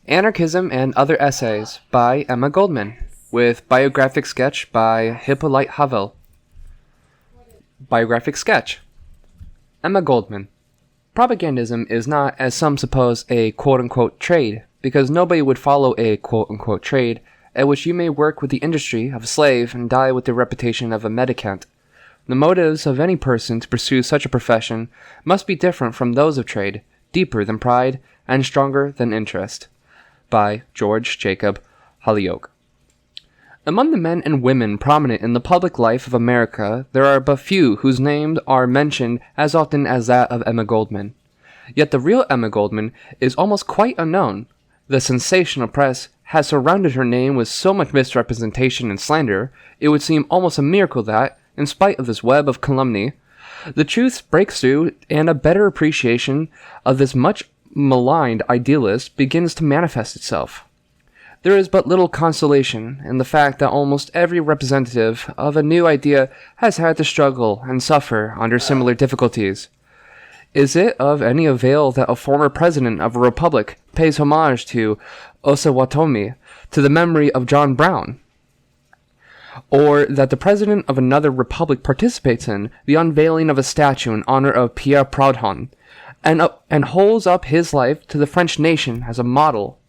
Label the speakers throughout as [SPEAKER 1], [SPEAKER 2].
[SPEAKER 1] Anarchism and Other Essays by Emma Goldman, with Biographic Sketch by Hippolyte Havel. Biographic Sketch. Emma Goldman. Propagandism is not, as some suppose, a quote-unquote trade, because nobody would follow a quote-unquote trade at which you may work with the industry of a slave and die with the reputation of a mendicant. The motives of any person to pursue such a profession must be different from those of trade, deeper than pride, and stronger than interest. By George Jacob Holyoake. Among the men and women prominent in the public life of America, there are but few whose names are mentioned as often as that of Emma Goldman. Yet the real Emma Goldman is almost quite unknown. The sensational press has surrounded her name with so much misrepresentation and slander, it would seem almost a miracle that, in spite of this web of calumny, the truth breaks through and a better appreciation of this much maligned idealist begins to manifest itself. There is but little consolation in the fact that almost every representative of a new idea has had to struggle and suffer under similar difficulties. Is it of any avail that a former president of a republic pays homage to Osawatomie, to the memory of John Brown? Or that the president of another republic participates in the unveiling of a statue in honor of Pierre Proudhon, and holds up his life to the French nation as a model,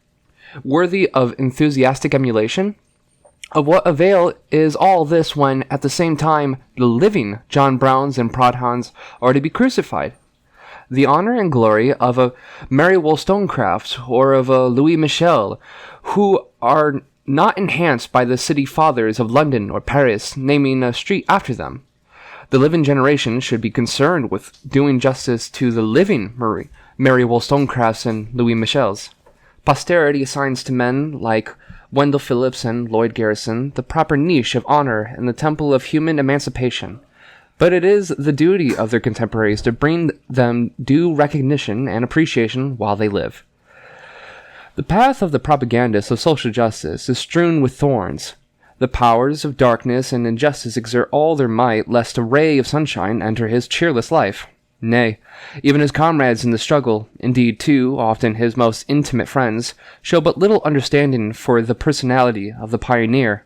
[SPEAKER 1] worthy of enthusiastic emulation? Of what avail is all this when, at the same time, the living John Browns and Proudhons are to be crucified? The honor and glory of a Mary Wollstonecraft or of a Louis Michel, who are not enhanced by the city fathers of London or Paris naming a street after them. The living generation should be concerned with doing justice to the living Mary Wollstonecrafts and Louis Michels. Posterity assigns to men like Wendell Phillips and Lloyd Garrison the proper niche of honor in the temple of human emancipation, but it is the duty of their contemporaries to bring them due recognition and appreciation while they live. The path of the propagandists of social justice is strewn with thorns. The powers of darkness and injustice exert all their might lest a ray of sunshine enter his cheerless life. Nay, even his comrades in the struggle, indeed too often his most intimate friends, show but little understanding for the personality of the pioneer.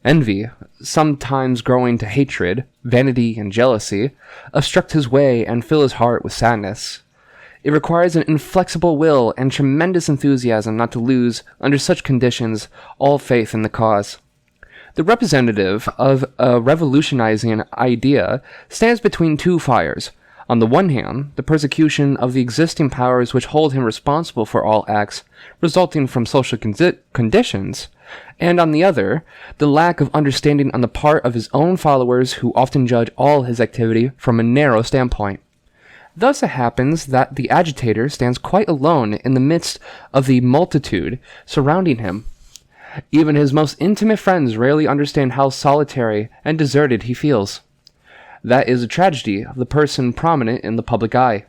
[SPEAKER 1] Envy, sometimes growing to hatred, vanity, and jealousy, obstruct his way and fill his heart with sadness. It requires an inflexible will and tremendous enthusiasm not to lose, under such conditions, all faith in the cause. The representative of a revolutionizing idea stands between two fires. On the one hand, the persecution of the existing powers which hold him responsible for all acts resulting from social conditions, and on the other, the lack of understanding on the part of his own followers who often judge all his activity from a narrow standpoint. Thus it happens that the agitator stands quite alone in the midst of the multitude surrounding him. Even his most intimate friends rarely understand how solitary and deserted he feels. That is a tragedy of the person prominent in the public eye.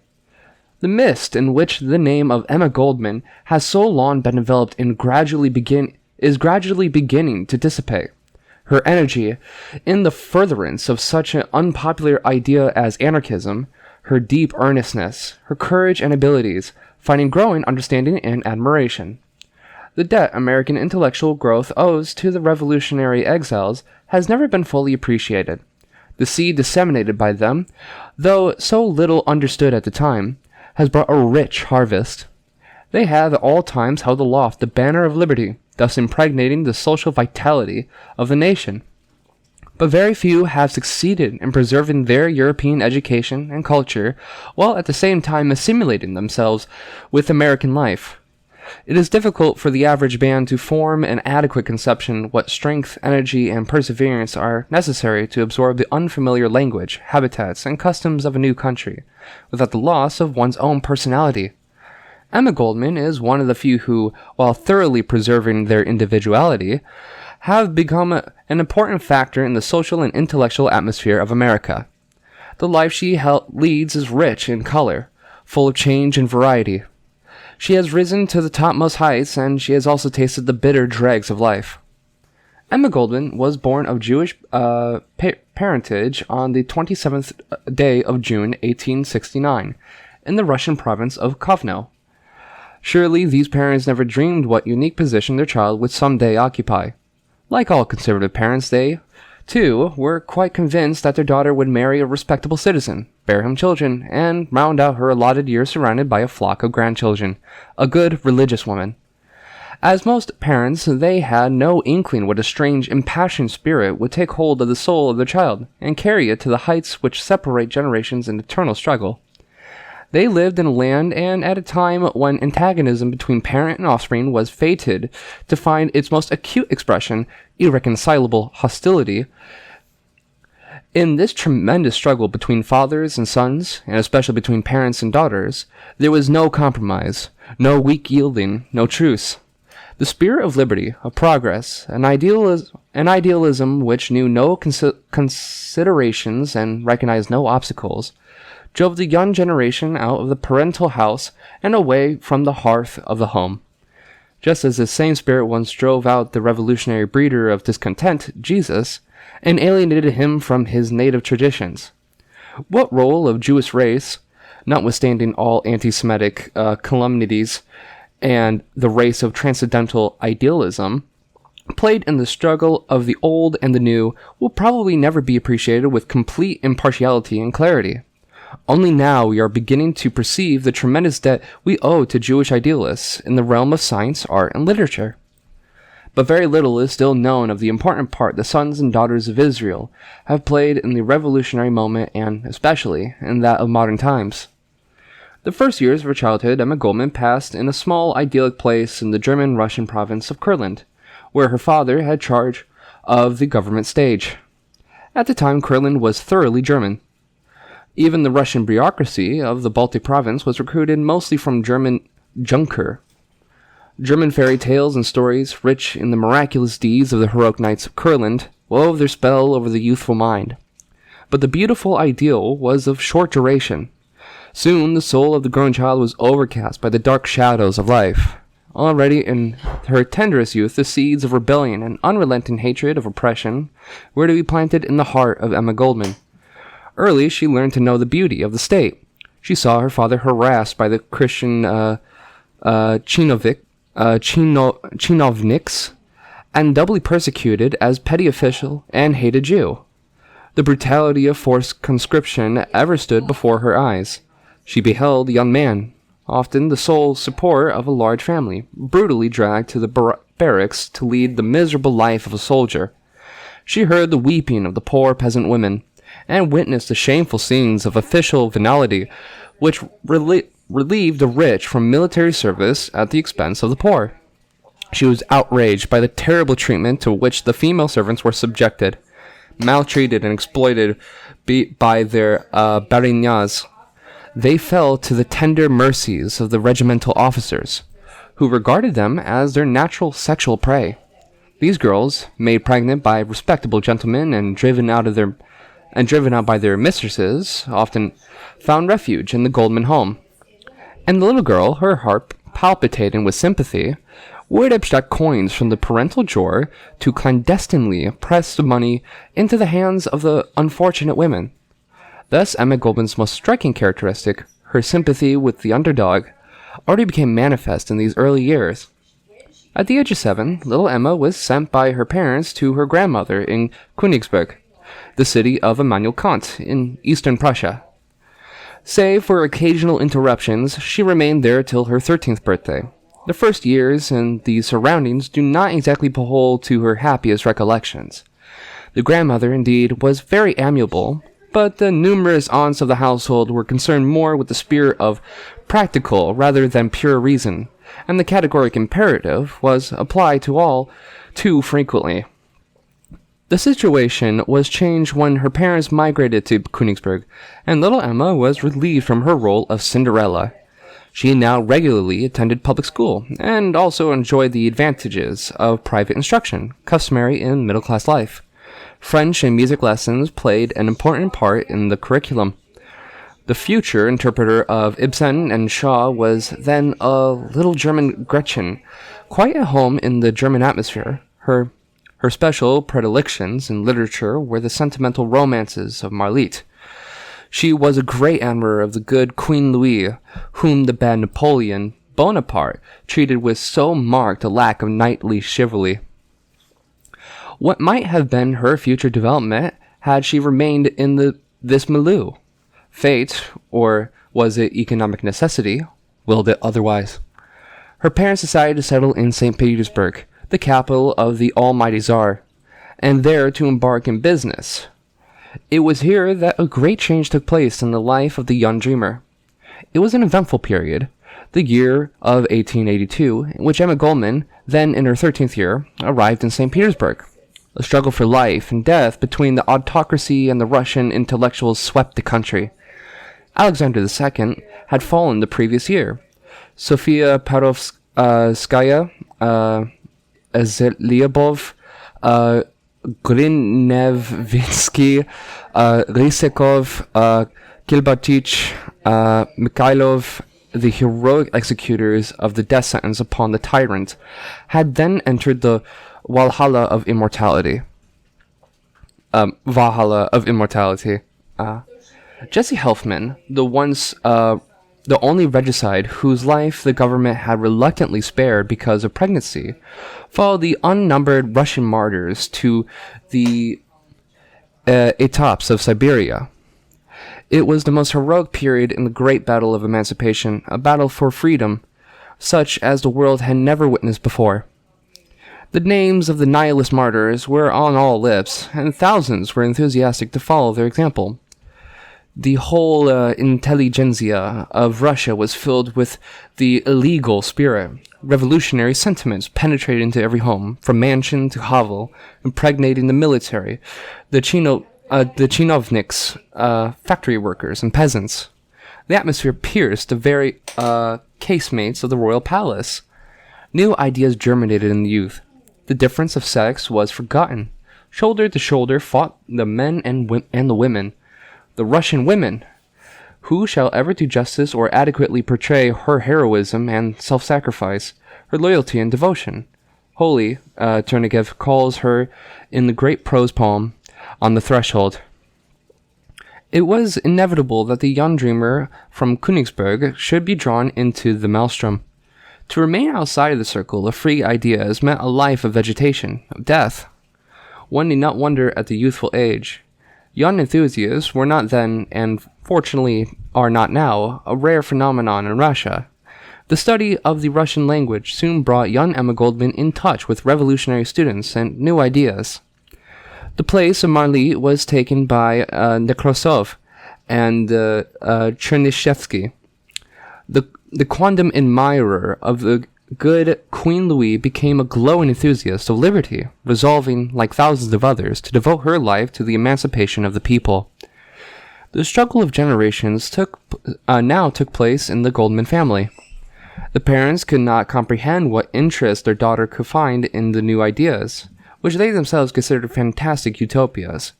[SPEAKER 1] The mist in which the name of Emma Goldman has so long been enveloped is gradually beginning to dissipate. Her energy in the furtherance of such an unpopular idea as anarchism, her deep earnestness, her courage and abilities, finding growing understanding and admiration. The debt American intellectual growth owes to the revolutionary exiles has never been fully appreciated. The seed disseminated by them, though so little understood at the time, has brought a rich harvest. They have at all times held aloft the banner of liberty, thus impregnating the social vitality of the nation. But very few have succeeded in preserving their European education and culture, while at the same time assimilating themselves with American life. It is difficult for the average man to form an adequate conception what strength, energy, and perseverance are necessary to absorb the unfamiliar language, habitats, and customs of a new country, without the loss of one's own personality. Emma Goldman is one of the few who, while thoroughly preserving their individuality, have become an important factor in the social and intellectual atmosphere of America. The life she leads is rich in color, full of change and variety. She has risen to the topmost heights, and she has also tasted the bitter dregs of life. Emma Goldman was born of Jewish parentage on the 27th day of June, 1869, in the Russian province of Kovno. Surely these parents never dreamed what unique position their child would someday occupy. Like all conservative parents, they, too, were quite convinced that their daughter would marry a respectable citizen, bear him children, and round out her allotted years surrounded by a flock of grandchildren, a good religious woman. As most parents, they had no inkling what a strange, impassioned spirit would take hold of the soul of their child, and carry it to the heights which separate generations in eternal struggle. They lived in a land and at a time when antagonism between parent and offspring was fated to find its most acute expression, irreconcilable hostility. In this tremendous struggle between fathers and sons, and especially between parents and daughters, there was no compromise, no weak yielding, no truce. The spirit of liberty, of progress, an idealism which knew no considerations and recognized no obstacles, drove the young generation out of the parental house and away from the hearth of the home. Just as this same spirit once drove out the revolutionary breeder of discontent, Jesus, and alienated him from his native traditions. What role of Jewish race, notwithstanding all anti-Semitic calumnies and the race of transcendental idealism, played in the struggle of the old and the new will probably never be appreciated with complete impartiality and clarity. Only now we are beginning to perceive the tremendous debt we owe to Jewish idealists in the realm of science, art, and literature. But very little is still known of the important part the sons and daughters of Israel have played in the revolutionary moment and, especially, in that of modern times. The first years of her childhood, Emma Goldman passed in a small, idyllic place in the German-Russian province of Kurland, where her father had charge of the government stage. At the time, Kurland was thoroughly German. Even the Russian bureaucracy of the Baltic province was recruited mostly from German Junker. German fairy tales and stories, rich in the miraculous deeds of the heroic knights of Kurland, wove their spell over the youthful mind. But the beautiful ideal was of short duration. Soon the soul of the growing child was overcast by the dark shadows of life. Already in her tenderest youth, the seeds of rebellion and unrelenting hatred of oppression were to be planted in the heart of Emma Goldman. Early, she learned to know the beauty of the state. She saw her father harassed by the Christian chinovniks and doubly persecuted as petty official and hated Jew. The brutality of forced conscription ever stood before her eyes. She beheld a young man, often the sole support of a large family, brutally dragged to the barracks to lead the miserable life of a soldier. She heard the weeping of the poor peasant women, and witnessed the shameful scenes of official venality which relieved the rich from military service at the expense of the poor. She was outraged by the terrible treatment to which the female servants were subjected, maltreated and exploited by their barinas. They fell to the tender mercies of the regimental officers, who regarded them as their natural sexual prey. These girls, made pregnant by respectable gentlemen and driven out by their mistresses, often found refuge in the Goldman home. And the little girl, her heart palpitating with sympathy, would abstract coins from the parental drawer to clandestinely press the money into the hands of the unfortunate women. Thus, Emma Goldman's most striking characteristic, her sympathy with the underdog, already became manifest in these early years. At the age of 7, little Emma was sent by her parents to her grandmother in Königsberg, the city of Immanuel Kant in eastern Prussia. Save for occasional interruptions, she remained there till her 13th birthday. The first years in these surroundings do not exactly behold to her happiest recollections. The grandmother, indeed, was very amiable, but the numerous aunts of the household were concerned more with the spirit of practical rather than pure reason, and the categoric imperative was applied to all too frequently. The situation was changed when her parents migrated to Königsberg, and little Emma was relieved from her role of Cinderella. She now regularly attended public school, and also enjoyed the advantages of private instruction, customary in middle-class life. French and music lessons played an important part in the curriculum. The future interpreter of Ibsen and Shaw was then a little German Gretchen, quite at home in the German atmosphere. Her special predilections in literature were the sentimental romances of Marlitte. She was a great admirer of the good Queen Louise, whom the bad Napoleon Bonaparte treated with so marked a lack of knightly chivalry. What might have been her future development had she remained in this milieu? Fate, or was it economic necessity, willed it otherwise. Her parents decided to settle in St. Petersburg, the capital of the almighty Tsar, and there to embark in business. It was here that a great change took place in the life of the young dreamer. It was an eventful period, the year of 1882, in which Emma Goldman, then in her 13th year, arrived in St. Petersburg. A struggle for life and death between the autocracy and the Russian intellectuals swept the country. Alexander II had fallen the previous year. Sofia Perovskaya, Lyubov, Grinevitsky, Rysekov, Kilbatich, Mikhailov, the heroic executors of the death sentence upon the tyrant, had then entered the Valhalla of immortality. Jesse Helfman, the only regicide whose life the government had reluctantly spared because of pregnancy, followed the unnumbered Russian martyrs to the etops of Siberia. It was the most heroic period in the great battle of emancipation, a battle for freedom, such as the world had never witnessed before. The names of the nihilist martyrs were on all lips, and thousands were enthusiastic to follow their example. The whole intelligentsia of Russia was filled with the illegal spirit. Revolutionary sentiments penetrated into every home, from mansion to hovel, impregnating the military, the chinovniks, factory workers, and peasants. The atmosphere pierced the very casemates of the royal palace. New ideas germinated in the youth. The difference of sex was forgotten. Shoulder to shoulder fought the men and the women. The Russian women. Who shall ever do justice or adequately portray her heroism and self-sacrifice, her loyalty and devotion? Holy, Turgenev calls her in the great prose poem, On the Threshold. It was inevitable that the young dreamer from Königsberg should be drawn into the maelstrom. To remain outside of the circle of free ideas meant a life of vegetation, of death. One need not wonder at the youthful age. Young enthusiasts were not then, and fortunately are not now, a rare phenomenon in Russia. The study of the Russian language soon brought young Emma Goldman in touch with revolutionary students and new ideas. The place of Marly was taken by Nekrasov and Chernyshevsky. The quondam admirer of the good Queen Louis became a glowing enthusiast of liberty, resolving, like thousands of others, to devote her life to the emancipation of the people. The struggle of generations now took place in the Goldman family. The parents could not comprehend what interest their daughter could find in the new ideas, which they themselves considered fantastic utopias.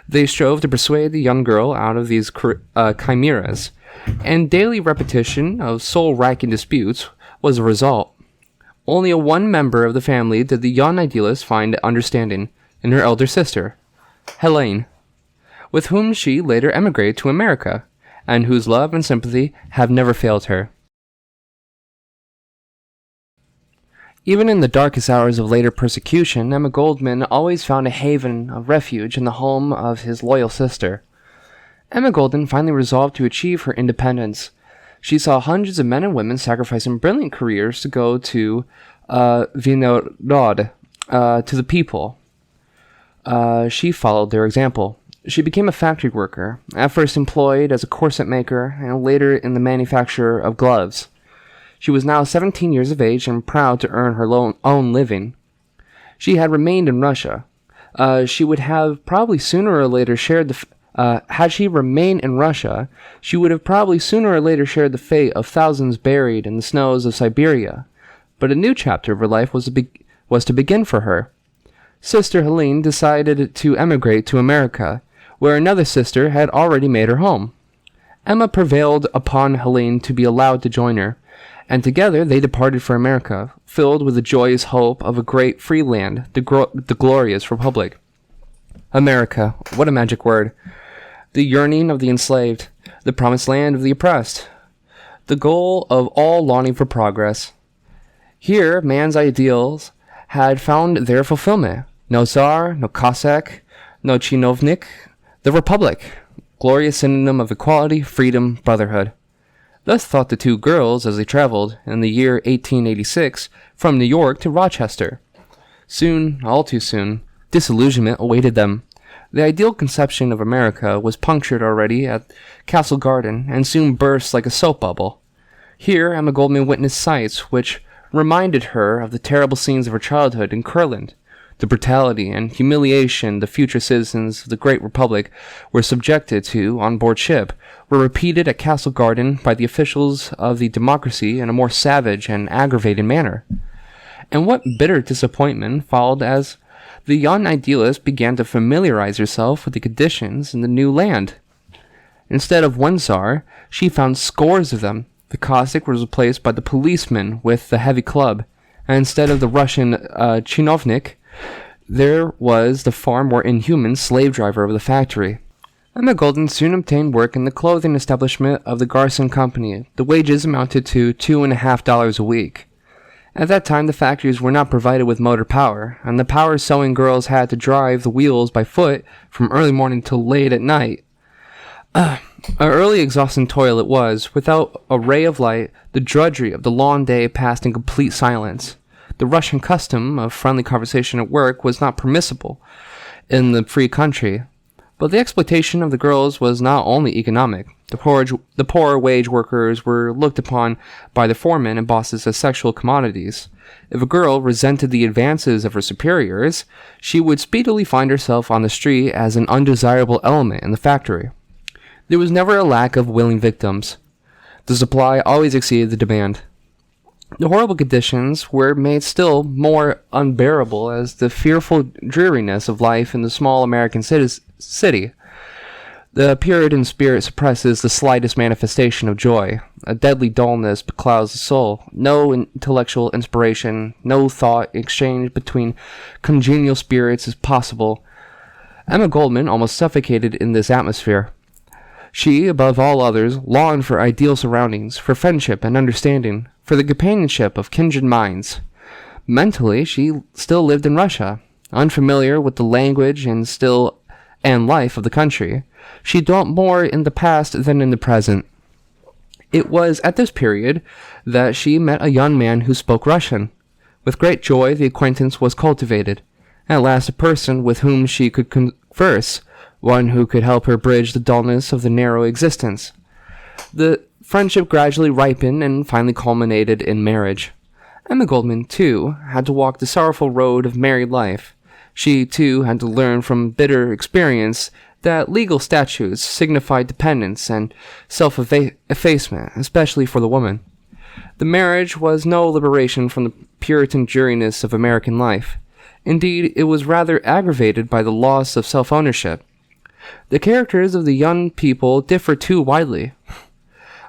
[SPEAKER 1] They strove to persuade the young girl out of these chimeras, and daily repetition of soul-racking disputes was the result. Only one member of the family did the young idealist find understanding, in her elder sister, Helene, with whom she later emigrated to America, and whose love and sympathy have never failed her. Even in the darkest hours of later persecution, Emma Goldman always found a haven of refuge in the home of his loyal sister. Emma Goldman finally resolved to achieve her independence. She saw hundreds of men and women sacrificing brilliant careers to go to Vinograd, to the people. She followed their example. She became a factory worker, at first employed as a corset maker, and later in the manufacture of gloves. She was now 17 years of age and proud to earn her own living. She had remained in Russia. She would have probably sooner or later shared the had she remained in Russia, she would have probably sooner or later shared the fate of thousands buried in the snows of Siberia. But a new chapter of her life was to begin for her. Sister Helene decided to emigrate to America, where another sister had already made her home. Emma prevailed upon Helene to be allowed to join her, and together they departed for America, filled with the joyous hope of a great free land, the glorious Republic. America, what a magic word. The yearning of the enslaved, the promised land of the oppressed. the goal of all longing for progress. Here, man's ideals had found their fulfillment. No Tsar, no Cossack, no Chinovnik, the Republic, glorious synonym of equality, freedom, brotherhood. Thus thought the two girls as they traveled, in the year 1886, from New York to Rochester. Soon, all too soon, disillusionment awaited them. The ideal conception of America was punctured already at Castle Garden, and soon burst like a soap bubble. Here Emma Goldman witnessed sights which reminded her of the terrible scenes of her childhood in Kurland. The brutality and humiliation the future citizens of the great republic were subjected to on board ship were repeated at Castle Garden by the officials of the democracy in a more savage and aggravated manner. And what bitter disappointment followed as the young idealist began to familiarize herself with the conditions in the new land. Instead of one Tsar, she found scores of them. The Cossack was replaced by the policeman with the heavy club, and instead of the Russian chinovnik, there was the far more inhuman slave driver of the factory. Emma Goldman soon obtained work in the clothing establishment of the Garson Company. The wages amounted to $2.50 a week. At that time, the factories were not provided with motor power, and the power sewing girls had to drive the wheels by foot from early morning till late at night. An early exhausting toil it was. Without a ray of light, the drudgery of the long day passed in complete silence. The Russian custom of friendly conversation at work was not permissible in the free country. But the exploitation of the girls was not only economic. The poor wage workers were looked upon by the foremen and bosses as sexual commodities. If a girl resented the advances of her superiors, she would speedily find herself on the street as an undesirable element in the factory. There was never a lack of willing victims. The supply always exceeded the demand. The horrible conditions were made still more unbearable as the fearful dreariness of life in the small American city. The Puritan spirit suppresses the slightest manifestation of joy. A deadly dullness beclouds the soul. No intellectual inspiration, no thought exchange between congenial spirits is possible. Emma Goldman almost suffocated in this atmosphere. She, above all others, longed for ideal surroundings, for friendship and understanding, for the companionship of kindred minds. Mentally, she still lived in Russia, unfamiliar with the language and life of the country. She dwelt more in the past than in the present. It was at this period that she met a young man who spoke Russian. With great joy, the acquaintance was cultivated. At last, a person with whom she could converse, one who could help her bridge the dullness of the narrow existence. The friendship gradually ripened and finally culminated in marriage. Emma Goldman, too, had to walk the sorrowful road of married life. She, too, had to learn from bitter experience that legal statutes signified dependence and self-effacement, especially for the woman. The marriage was no liberation from the Puritan dreariness of American life. Indeed, it was rather aggravated by the loss of self-ownership. The characters of the young people differed too widely.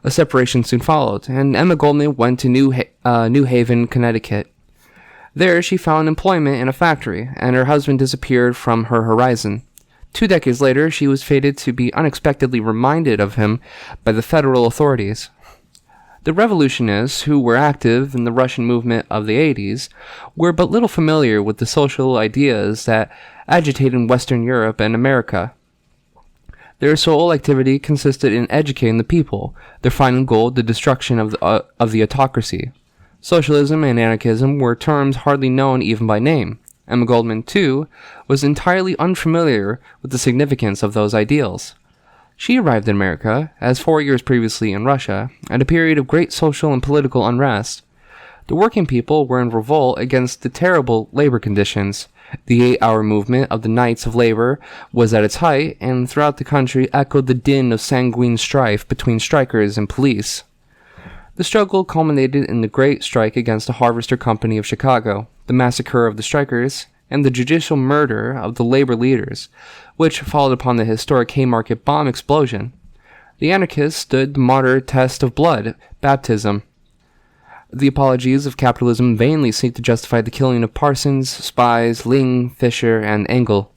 [SPEAKER 1] A separation soon followed, and Emma Goldman went to New Haven, Connecticut. There she found employment in a factory, and her husband disappeared from her horizon. 2 decades later, she was fated to be unexpectedly reminded of him by the federal authorities. The revolutionists who were active in the Russian movement of the 80s were but little familiar with the social ideas that agitated Western Europe and America. Their sole activity consisted in educating the people, their final goal the destruction of the autocracy. Socialism and anarchism were terms hardly known even by name. Emma Goldman, too, was entirely unfamiliar with the significance of those ideals. She arrived in America, as 4 years previously in Russia, at a period of great social and political unrest. The working people were in revolt against the terrible labor conditions. The 8-hour movement of the Knights of Labor was at its height, and throughout the country echoed the din of sanguine strife between strikers and police. The struggle culminated in the Great Strike against the Harvester Company of Chicago, the massacre of the strikers, and the judicial murder of the labor leaders, which followed upon the historic Haymarket bomb explosion. The anarchists stood the martyr test of blood, baptism. The apologies of capitalism vainly seek to justify the killing of Parsons, Spies, Ling, Fisher, and Engel.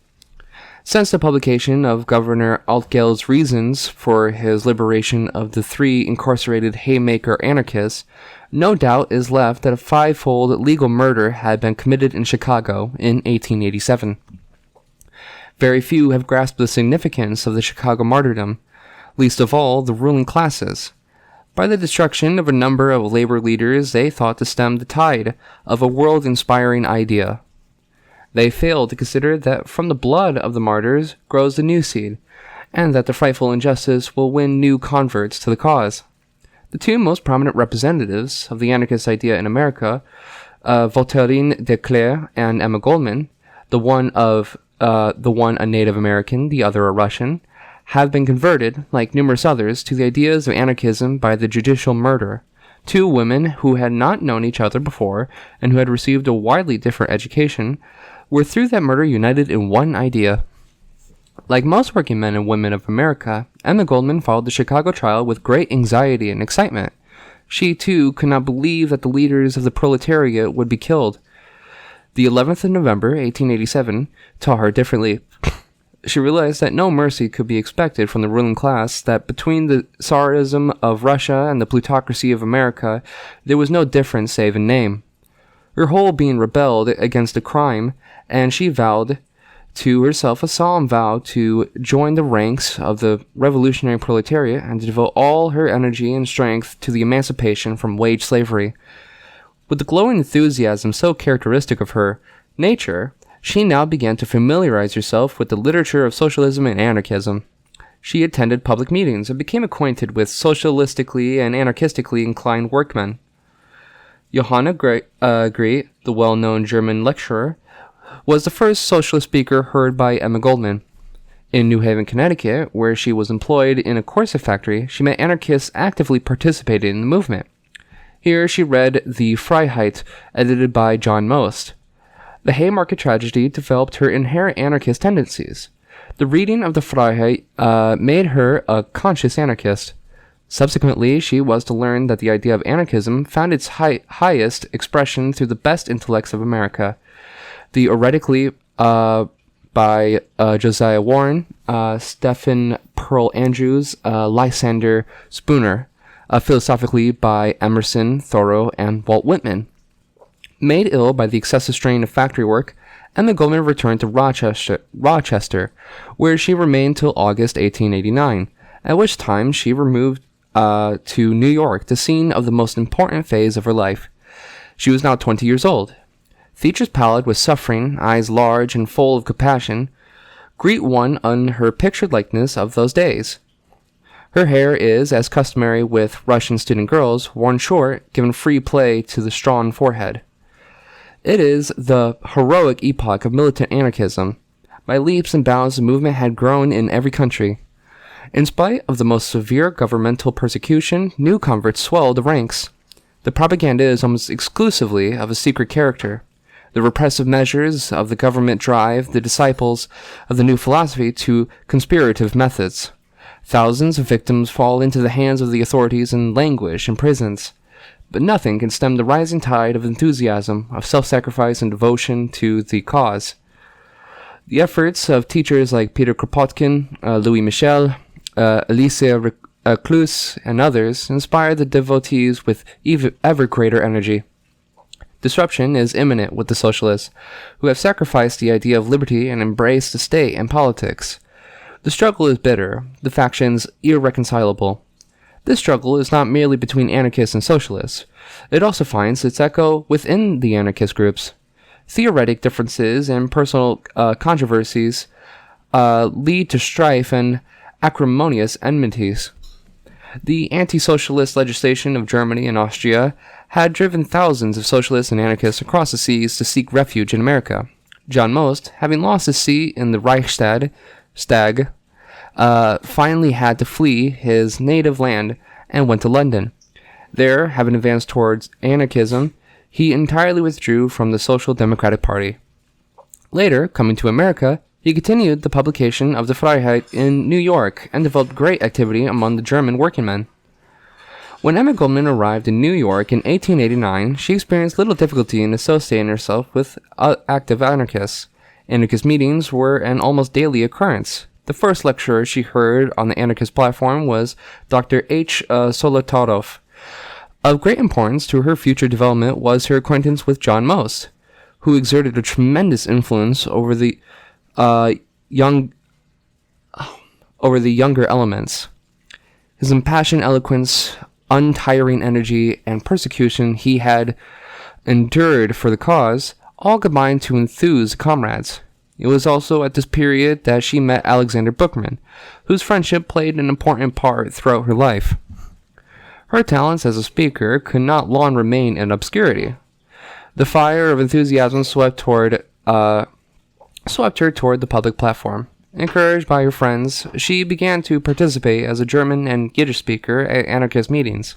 [SPEAKER 1] Since the publication of Governor Altgel's reasons for his liberation of the 3 incarcerated Haymaker anarchists, no doubt is left that a 5-fold legal murder had been committed in Chicago in 1887. Very few have grasped the significance of the Chicago martyrdom, least of all the ruling classes. By the destruction of a number of labor leaders, they thought to stem the tide of a world-inspiring idea. They failed to consider that from the blood of the martyrs grows the new seed, and that the frightful injustice will win new converts to the cause. The 2 most prominent representatives of the anarchist idea in America, Voltairine de Cleyre and Emma Goldman, the one a Native American, the other a Russian, have been converted, like numerous others, to the ideas of anarchism by the judicial murder. 2 women who had not known each other before and who had received a widely different education were through that murder united in one idea. Like most working men and women of America, Emma Goldman followed the Chicago trial with great anxiety and excitement. She, too, could not believe that the leaders of the proletariat would be killed. The 11th of November, 1887, taught her differently. She realized that no mercy could be expected from the ruling class, that between the Tsarism of Russia and the plutocracy of America, there was no difference save in name. Her whole being rebelled against a crime, and she vowed to herself a solemn vow to join the ranks of the revolutionary proletariat and to devote all her energy and strength to the emancipation from wage slavery. With the glowing enthusiasm so characteristic of her nature, she now began to familiarize herself with the literature of socialism and anarchism. She attended public meetings and became acquainted with socialistically and anarchistically inclined workmen. Johanna Grete, the well-known German lecturer, was the first socialist speaker heard by Emma Goldman. In New Haven, Connecticut, where she was employed in a corset factory, she met anarchists actively participating in the movement. Here she read The Freiheit, edited by John Most. The Haymarket tragedy developed her inherent anarchist tendencies. The reading of The Freiheit made her a conscious anarchist. Subsequently, she was to learn that the idea of anarchism found its highest expression through the best intellects of America. Theoretically, by Josiah Warren, Stephen Pearl Andrews, Lysander Spooner, philosophically by Emerson, Thoreau, and Walt Whitman. Made ill by the excessive strain of factory work, Emma Goldman returned to Rochester, where she remained till August 1889, at which time she removed to New York, the scene of the most important phase of her life. She was now 20 years old. Features pallid with suffering, eyes large and full of compassion, greet one on her pictured likeness of those days. Her hair is, as customary with Russian student girls, worn short, given free play to the strong forehead. It is the heroic epoch of militant anarchism. By leaps and bounds the movement had grown in every country. In spite of the most severe governmental persecution, new converts swelled the ranks. The propaganda is almost exclusively of a secret character. The repressive measures of the government drive the disciples of the new philosophy to conspirative methods. Thousands of victims fall into the hands of the authorities and languish in prisons. But nothing can stem the rising tide of enthusiasm, of self-sacrifice and devotion to the cause. The efforts of teachers like Peter Kropotkin, Louis Michel, Alicia Reclus, and others inspire the devotees with ever greater energy. Disruption is imminent with the socialists, who have sacrificed the idea of liberty and embraced the state and politics. The struggle is bitter, the factions irreconcilable. This struggle is not merely between anarchists and socialists. It also finds its echo within the anarchist groups. Theoretic differences and personal controversies lead to strife and acrimonious enmities. The anti-socialist legislation of Germany and Austria had driven thousands of socialists and anarchists across the seas to seek refuge in America. John Most, having lost his seat in the Reichstag, finally had to flee his native land and went to London. There, having advanced towards anarchism, he entirely withdrew from the Social Democratic Party. Later, coming to America, he continued the publication of the Freiheit in New York and developed great activity among the German workingmen. When Emma Goldman arrived in New York in 1889, she experienced little difficulty in associating herself with active anarchists. Anarchist meetings were an almost daily occurrence. The first lecturer she heard on the anarchist platform was Dr. H. Solotaroff. Of great importance to her future development was her acquaintance with John Most, who exerted a tremendous influence over the younger elements. His impassioned eloquence, untiring energy, and persecution he had endured for the cause all combined to enthuse comrades. It was also at this period that she met Alexander Bookman, whose friendship played an important part throughout her life. Her talents as a speaker could not long remain in obscurity. The fire of enthusiasm swept her toward the public platform. Encouraged by her friends, she began to participate as a German and Yiddish speaker at anarchist meetings.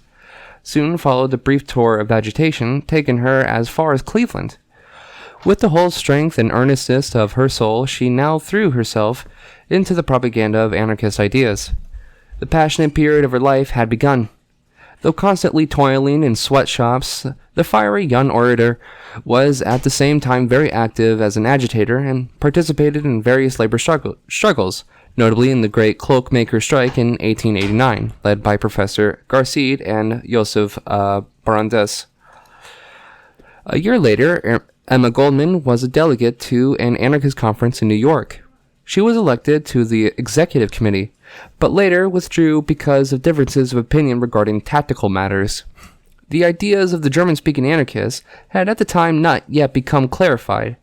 [SPEAKER 1] Soon followed a brief tour of agitation, taking her as far as Cleveland. With the whole strength and earnestness of her soul, she now threw herself into the propaganda of anarchist ideas. The passionate period of her life had begun. Though constantly toiling in sweatshops, the fiery young orator was at the same time very active as an agitator and participated in various labor struggles, notably in the Great Cloakmaker Strike in 1889, led by Professor Garcide and Joseph Brandes. A year later, Emma Goldman was a delegate to an anarchist conference in New York. She was elected to the executive committee, but later withdrew because of differences of opinion regarding tactical matters. The ideas of the German-speaking anarchists had at the time not yet become clarified.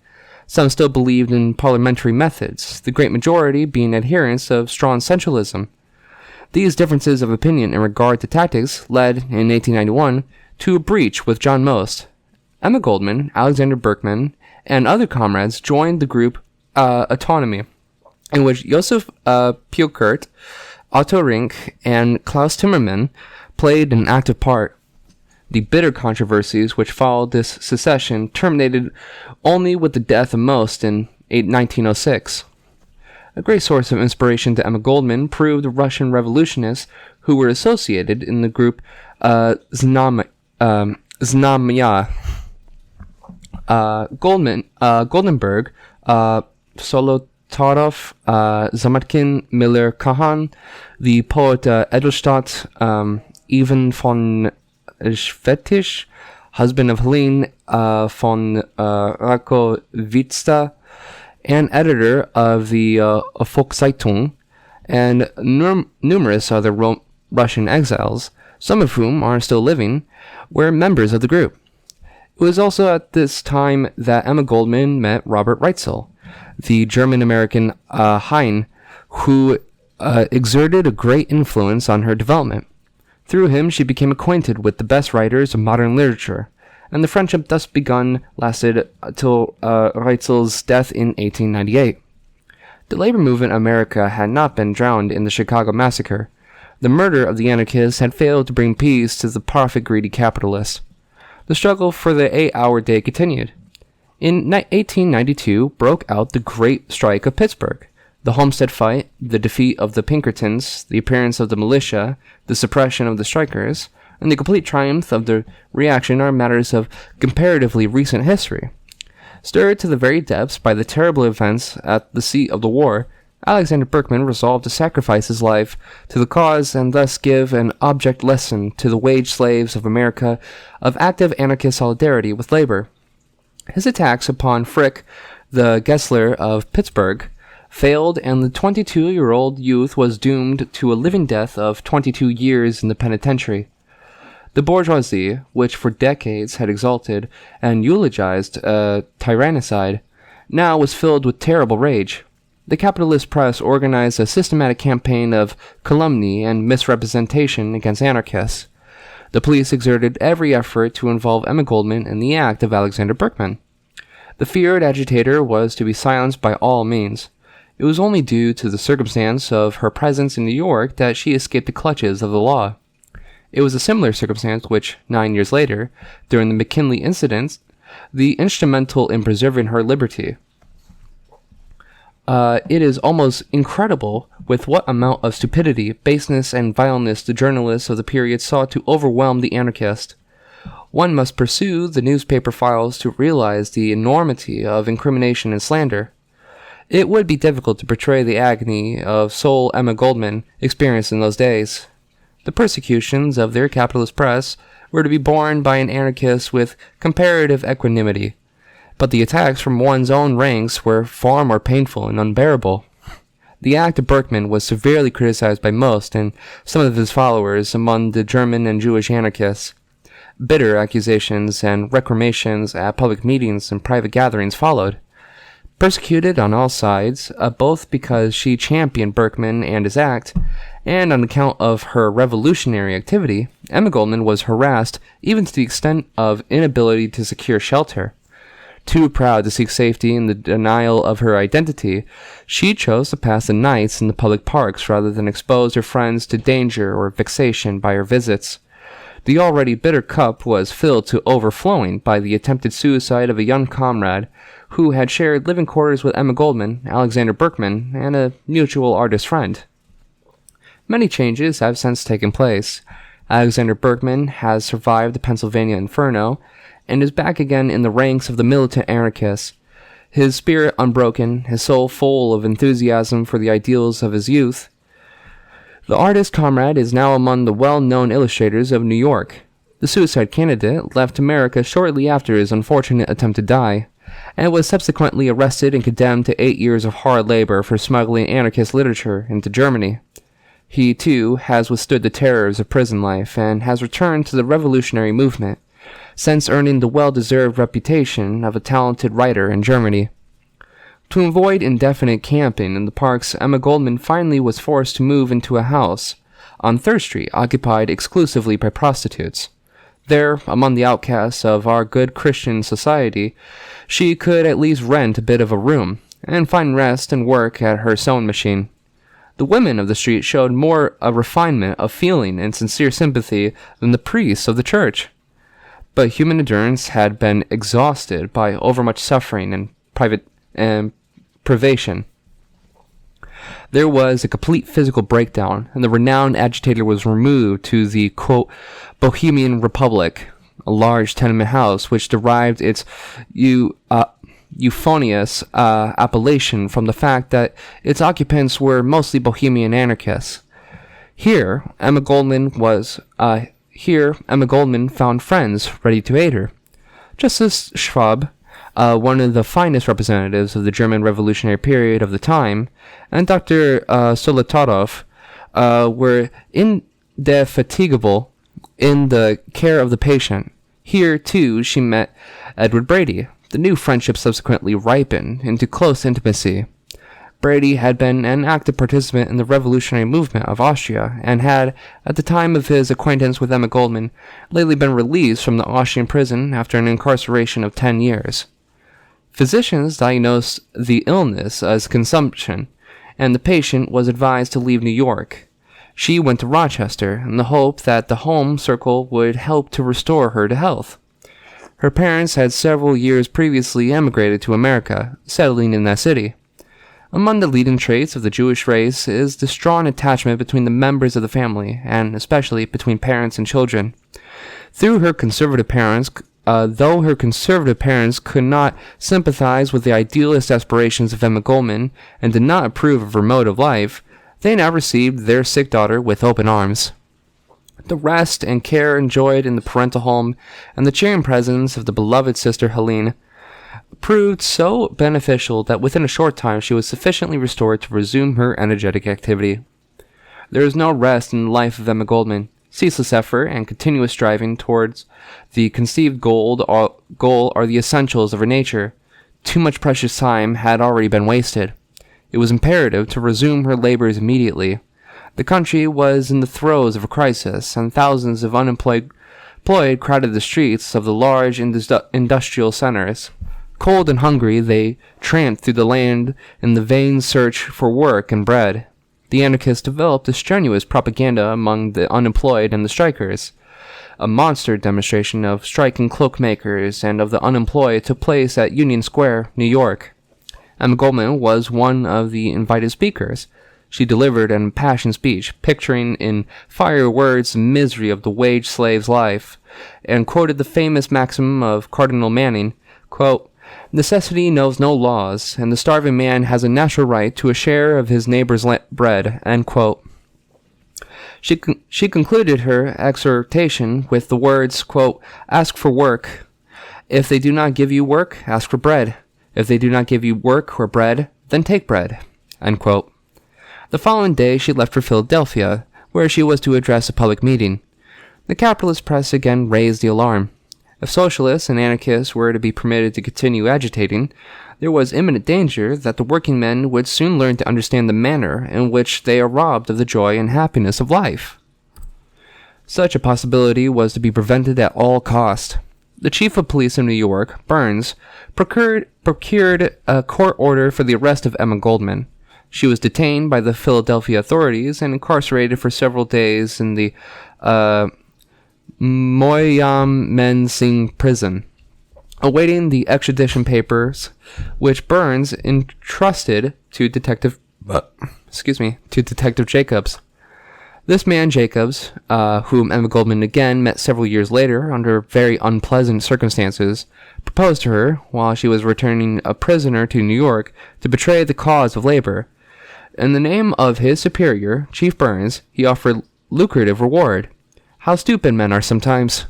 [SPEAKER 1] Some still believed in parliamentary methods, the great majority being adherents of strong centralism. These differences of opinion in regard to tactics led, in 1891, to a breach with John Most. Emma Goldman, Alexander Berkman, and other comrades joined the group Autonomy, in which Josef Peukert, Otto Rink, and Klaus Timmermann played an active part. The bitter controversies which followed this secession terminated only with the death of Most in 1906. A great source of inspiration to Emma Goldman proved the Russian revolutionists who were associated in the group Znamya. Goldenberg, Solotaroff, Zamatkin, Miller, Kahan, the poet Edelstadt, Ivan von Schwetisch, husband of Helene von Rakowitz, and editor of the Volkszeitung, and numerous other Russian exiles, some of whom are still living, were members of the group. It was also at this time that Emma Goldman met Robert Reitzel, the German-American Heine, who exerted a great influence on her development. Through him, she became acquainted with the best writers of modern literature, and the friendship thus begun lasted until Reitzel's death in 1898. The labor movement in America had not been drowned in the Chicago Massacre. The murder of the anarchists had failed to bring peace to the profit-greedy capitalists. The struggle for the 8-hour day continued. In 1892 broke out the Great Strike of Pittsburgh. The Homestead Fight, the defeat of the Pinkertons, the appearance of the militia, the suppression of the strikers, and the complete triumph of the reaction are matters of comparatively recent history. Stirred to the very depths by the terrible events at the seat of the war, Alexander Berkman resolved to sacrifice his life to the cause and thus give an object lesson to the wage slaves of America of active anarchist solidarity with labor. His attacks upon Frick, the Gessler of Pittsburgh, failed, and the 22-year-old youth was doomed to a living death of 22 years in the penitentiary. The bourgeoisie, which for decades had exalted and eulogized tyrannicide, now was filled with terrible rage. The capitalist press organized a systematic campaign of calumny and misrepresentation against anarchists. The police exerted every effort to involve Emma Goldman in the act of Alexander Berkman. The feared agitator was to be silenced by all means. It was only due to the circumstance of her presence in New York that she escaped the clutches of the law. It was a similar circumstance which, 9 years later, during the McKinley incidents, the instrumental in preserving her liberty. It is almost incredible with what amount of stupidity, baseness, and vileness the journalists of the period sought to overwhelm the anarchist. One must pursue the newspaper files to realize the enormity of incrimination and slander. It would be difficult to portray the agony of soul Emma Goldman experienced in those days. The persecutions of their capitalist press were to be borne by an anarchist with comparative equanimity, but the attacks from one's own ranks were far more painful and unbearable. The act of Berkman was severely criticized by most and some of his followers among the German and Jewish anarchists. Bitter accusations and recriminations at public meetings and private gatherings followed. Persecuted on all sides, both because she championed Berkman and his act, and on account of her revolutionary activity, Emma Goldman was harassed even to the extent of inability to secure shelter. Too proud to seek safety in the denial of her identity, she chose to pass the nights in the public parks rather than expose her friends to danger or vexation by her visits. The already bitter cup was filled to overflowing by the attempted suicide of a young comrade who had shared living quarters with Emma Goldman, Alexander Berkman, and a mutual artist friend. Many changes have since taken place. Alexander Berkman has survived the Pennsylvania Inferno and is back again in the ranks of the militant anarchists. His spirit unbroken, his soul full of enthusiasm for the ideals of his youth. The artist comrade is now among the well-known illustrators of New York. The suicide candidate left America shortly after his unfortunate attempt to die, and was subsequently arrested and condemned to 8 years of hard labor for smuggling anarchist literature into Germany. He, too, has withstood the terrors of prison life and has returned to the revolutionary movement, since earning the well-deserved reputation of a talented writer in Germany. To avoid indefinite camping in the parks, Emma Goldman finally was forced to move into a house on 3rd Street occupied exclusively by prostitutes. There, among the outcasts of our good Christian society, she could at least rent a bit of a room and find rest and work at her sewing machine. The women of the street showed more a refinement of feeling and sincere sympathy than the priests of the church. But human endurance had been exhausted by overmuch suffering and privation. There was a complete physical breakdown, and the renowned agitator was removed to the, quote, Bohemian Republic, a large tenement house which derived its euphonious appellation from the fact that its occupants were mostly Bohemian anarchists. Here, Emma Goldman found friends ready to aid her. Justice Schwab, one of the finest representatives of the German revolutionary period of the time, and Dr. Solotaroff were indefatigable in the care of the patient. Here, too, she met Edward Brady. The new friendship subsequently ripened into close intimacy. Brady had been an active participant in the revolutionary movement of Austria and had, at the time of his acquaintance with Emma Goldman, lately been released from the Austrian prison after an incarceration of 10 years. Physicians diagnosed the illness as consumption, and the patient was advised to leave New York. She went to Rochester in the hope that the home circle would help to restore her to health. Her parents had several years previously emigrated to America, settling in that city. Among the leading traits of the Jewish race is the strong attachment between the members of the family, and especially between parents and children. Though her conservative parents could not sympathize with the idealist aspirations of Emma Goldman and did not approve of her mode of life, they now received their sick daughter with open arms. The rest and care enjoyed in the parental home and the cheering presence of the beloved sister Helene proved so beneficial that within a short time she was sufficiently restored to resume her energetic activity. There is no rest in the life of Emma Goldman. Ceaseless effort and continuous striving towards the conceived goal are the essentials of her nature. Too much precious time had already been wasted. It was imperative to resume her labors immediately. The country was in the throes of a crisis, and thousands of unemployed crowded the streets of the large industrial centers. Cold and hungry, they tramped through the land in the vain search for work and bread. The anarchists developed a strenuous propaganda among the unemployed and the strikers. A monster demonstration of striking cloakmakers and of the unemployed took place at Union Square, New York. Emma Goldman was one of the invited speakers. She delivered an impassioned speech, picturing in fiery words the misery of the wage slave's life, and quoted the famous maxim of Cardinal Manning, quote, Necessity knows no laws, and the starving man has a natural right to a share of his neighbor's bread. End quote. She concluded her exhortation with the words, quote, "Ask for work. If they do not give you work, ask for bread. If they do not give you work or bread, then take bread." End quote. The following day, she left for Philadelphia, where she was to address a public meeting. The capitalist press again raised the alarm. If socialists and anarchists were to be permitted to continue agitating, there was imminent danger that the working men would soon learn to understand the manner in which they are robbed of the joy and happiness of life. Such a possibility was to be prevented at all cost. The chief of police in New York, Burns, procured a court order for the arrest of Emma Goldman. She was detained by the Philadelphia authorities and incarcerated for several days in the Moyamensing prison, awaiting the extradition papers, which Burns entrusted to Detective Jacobs. This man Jacobs, whom Emma Goldman again met several years later under very unpleasant circumstances, proposed to her, while she was returning a prisoner to New York, to betray the cause of labor. In the name of his superior, Chief Burns, he offered lucrative reward. How stupid men are sometimes!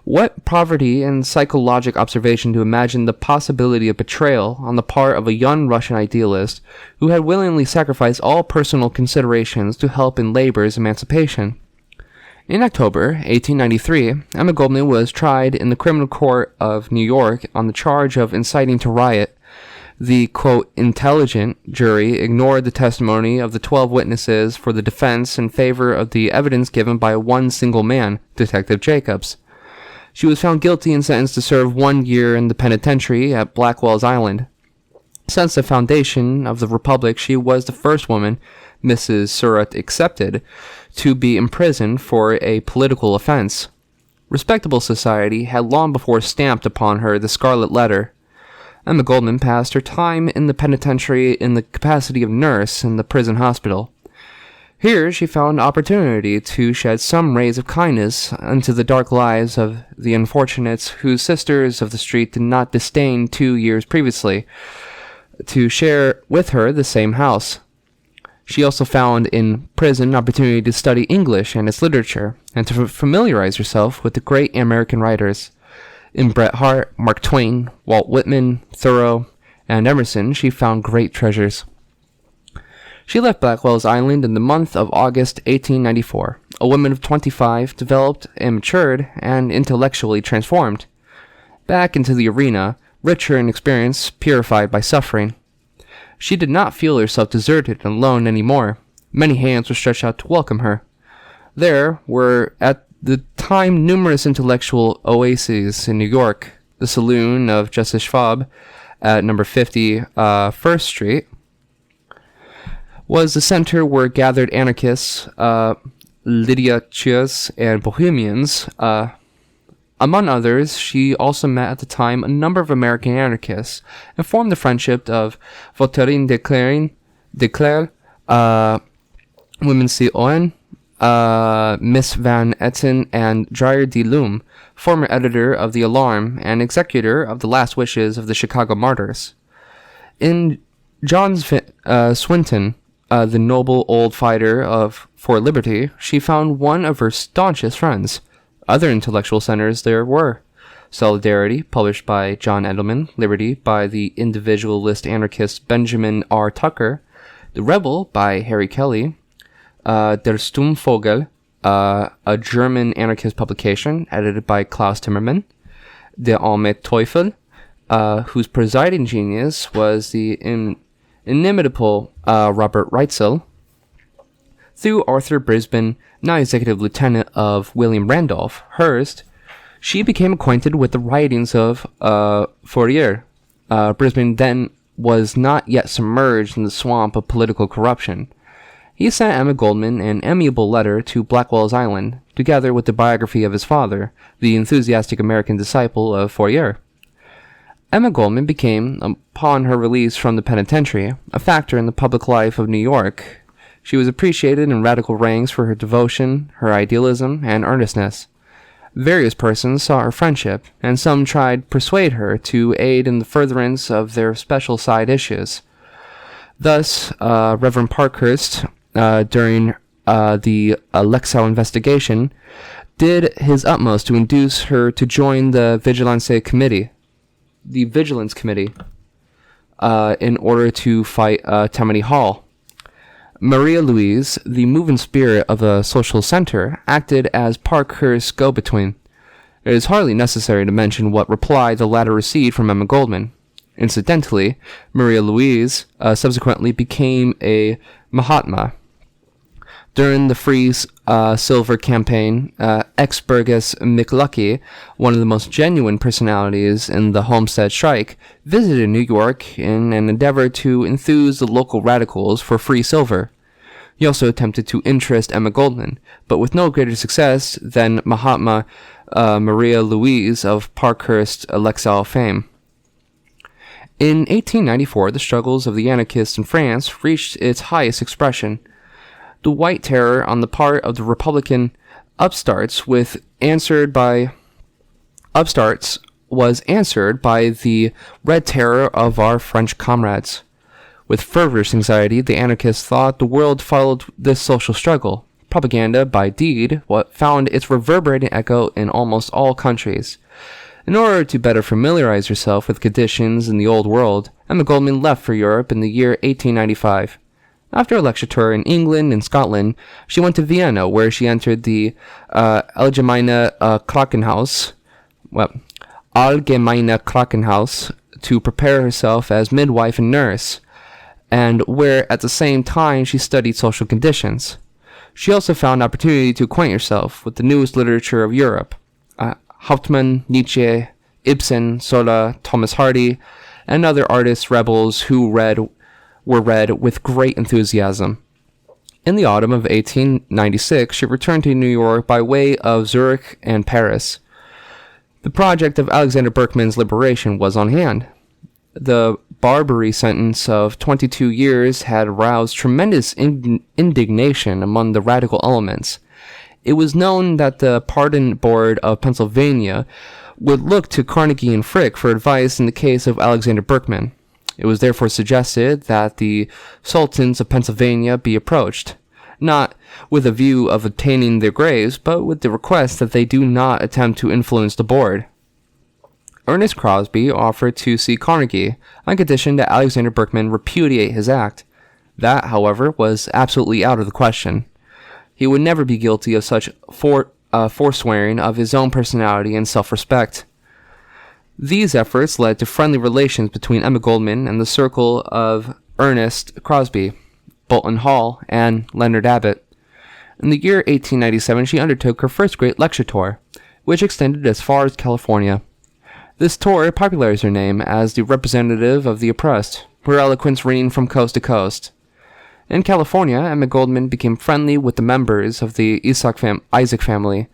[SPEAKER 1] What poverty and psychologic observation to imagine the possibility of betrayal on the part of a young Russian idealist who had willingly sacrificed all personal considerations to help in labor's emancipation. In October 1893, Emma Goldman was tried in the criminal court of New York on the charge of inciting to riot. The, quote, intelligent jury ignored the testimony of the 12 witnesses for the defense in favor of the evidence given by one single man, Detective Jacobs. She was found guilty and sentenced to serve 1 year in the penitentiary at Blackwell's Island. Since the foundation of the Republic, she was the first woman, Mrs. Surratt excepted, to be imprisoned for a political offense. Respectable society had long before stamped upon her the scarlet letter. Emma Goldman passed her time in the penitentiary in the capacity of nurse in the prison hospital. Here she found opportunity to shed some rays of kindness into the dark lives of the unfortunates whose sisters of the street did not disdain 2 years previously to share with her the same house. She also found in prison opportunity to study English and its literature, and to familiarize herself with the great American writers. In Bret Harte, Mark Twain, Walt Whitman, Thoreau, and Emerson she found great treasures. She left Blackwell's Island in the month of August 1894, a woman of 25, developed and matured, and intellectually transformed. Back into the arena, richer in experience, purified by suffering. She did not feel herself deserted and alone any more. Many hands were stretched out to welcome her. There were at the time numerous intellectual oases in New York. The saloon of Justice Schwab at number 50 First Street was the center where gathered anarchists, Lydiachians, and Bohemians. Among others, she also met at the time a number of American anarchists and formed the friendship of Voltairine de Cleyre, Women C. Owen, Miss Van Etten, and Dreyer de Lume, former editor of The Alarm and executor of The Last Wishes of the Chicago Martyrs. In John Swinton, the noble old fighter for liberty, she found one of her staunchest friends. Other intellectual centers there were Solidarity, published by John Edelman, Liberty by the individualist anarchist Benjamin R. Tucker, The Rebel by Harry Kelly, Der Stummvogel, a German anarchist publication edited by Klaus Timmermann, Der arme Teufel, whose presiding genius was the inimitable Robert Reitzel, through Arthur Brisbane, now executive lieutenant of William Randolph Hearst. She became acquainted with the writings of Fourier. Brisbane then was not yet submerged in the swamp of political corruption. He sent Emma Goldman an amiable letter to Blackwell's Island, together with the biography of his father, the enthusiastic American disciple of Fourier. Emma Goldman became, upon her release from the penitentiary, a factor in the public life of New York. She was appreciated in radical ranks for her devotion, her idealism, and earnestness. Various persons saw her friendship, and some tried to persuade her to aid in the furtherance of their special side issues. Thus, Reverend Parkhurst, during the Lexow investigation, did his utmost to induce her to join the Vigilance Committee, in order to fight Tammany Hall. Maria Louise, the moving spirit of the social center, acted as Parkhurst's go-between. It is hardly necessary to mention what reply the latter received from Emma Goldman. Incidentally, Maria Louise subsequently became a Mahatma. During the Free Silver campaign, ex-Burgess McLucky, one of the most genuine personalities in the Homestead strike, visited New York in an endeavor to enthuse the local radicals for free silver. He also attempted to interest Emma Goldman, but with no greater success than Mahatma Maria Louise of Parkhurst Lexow fame. In 1894, the struggles of the anarchists in France reached its highest expression. The White Terror on the part of the Republican upstarts was answered by the Red Terror of our French comrades. With feverish anxiety, the anarchists thought the world followed this social struggle. Propaganda, by deed, found its reverberating echo in almost all countries. In order to better familiarize herself with conditions in the Old World, Emma Goldman left for Europe in the year 1895. After a lecture tour in England and Scotland, she went to Vienna, where she entered the Allgemeine Krankenhaus to prepare herself as midwife and nurse, and where at the same time she studied social conditions. She also found opportunity to acquaint herself with the newest literature of Europe. Hauptmann, Nietzsche, Ibsen, Zola, Thomas Hardy, and other artists rebels who were read with great enthusiasm. In the autumn of 1896, she returned to New York by way of Zurich and Paris. The project of Alexander Berkman's liberation was on hand. The Barbary sentence of 22 years had aroused tremendous indignation among the radical elements. It was known that the Pardon Board of Pennsylvania would look to Carnegie and Frick for advice in the case of Alexander Berkman. It was therefore suggested that the sultans of Pennsylvania be approached, not with a view of obtaining their graves, but with the request that they do not attempt to influence the board. Ernest Crosby offered to see Carnegie on condition that Alexander Berkman repudiate his act. That, however, was absolutely out of the question. He would never be guilty of such forswearing of his own personality and self-respect. These efforts led to friendly relations between Emma Goldman and the circle of Ernest Crosby, Bolton Hall, and Leonard Abbott. In the year 1897, she undertook her first great lecture tour, which extended as far as California. This tour popularized her name as the representative of the oppressed, her eloquence ringing from coast to coast. In California, Emma Goldman became friendly with the members of the Isaac family,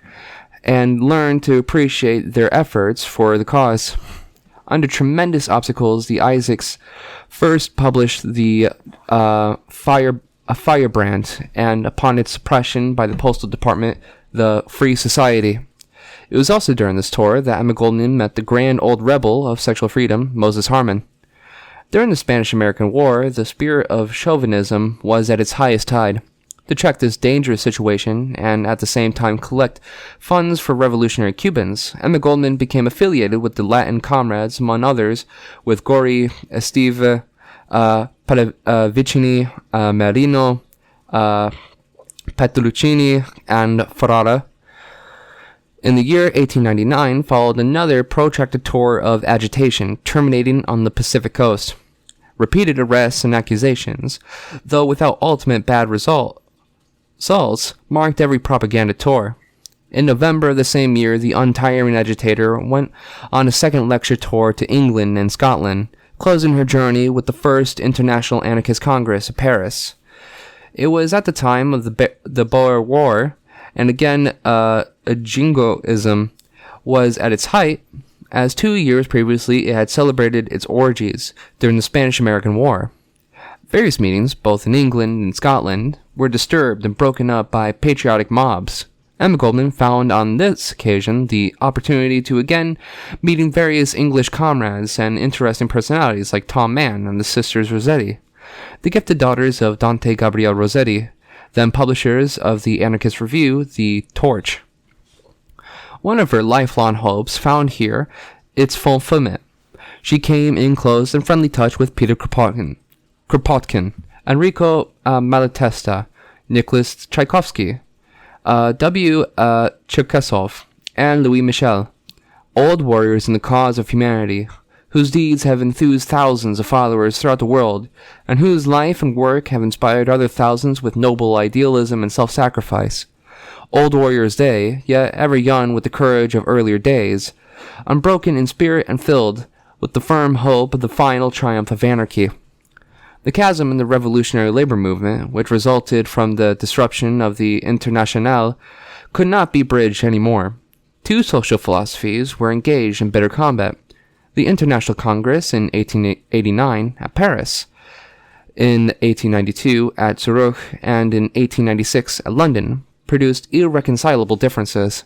[SPEAKER 1] and learned to appreciate their efforts for the cause. Under tremendous obstacles, the Isaacs first published the Firebrand, and upon its suppression by the Postal Department, the Free Society. It was also during this tour that Emma Goldman met the grand old rebel of sexual freedom, Moses Harman. During the Spanish-American War, the spirit of chauvinism was at its highest tide. To check this dangerous situation, and at the same time collect funds for revolutionary Cubans, Emma Goldman became affiliated with the Latin comrades, among others, with Gori, Esteve, Pallavicini, Marino, Petruccini, and Ferrara. In the year 1899 followed another protracted tour of agitation, terminating on the Pacific coast. Repeated arrests and accusations, though without ultimate bad results, marked every propaganda tour. In November of the same year, the untiring agitator went on a second lecture tour to England and Scotland, closing her journey with the First International Anarchist Congress at Paris. It was at the time of the Boer War, and again, jingoism was at its height, as 2 years previously it had celebrated its orgies during the Spanish-American War. Various meetings, both in England and Scotland, were disturbed and broken up by patriotic mobs. Emma Goldman found on this occasion the opportunity to again meeting various English comrades and interesting personalities like Tom Mann and the sisters Rossetti, the gifted daughters of Dante Gabriel Rossetti, then publishers of the anarchist review, The Torch. One of her lifelong hopes found here its fulfillment. She came in close and friendly touch with Peter Kropotkin, Enrico Malatesta, Nicholas Tchaikovsky, Cherkessov, and Louis Michel, old warriors in the cause of humanity, whose deeds have enthused thousands of followers throughout the world, and whose life and work have inspired other thousands with noble idealism and self-sacrifice. Old warriors they, yet ever young with the courage of earlier days, unbroken in spirit and filled with the firm hope of the final triumph of anarchy. The chasm in the revolutionary labor movement, which resulted from the disruption of the Internationale, could not be bridged anymore. Two social philosophies were engaged in bitter combat. The International Congress in 1889 at Paris, in 1892 at Zurich, and in 1896 at London produced irreconcilable differences.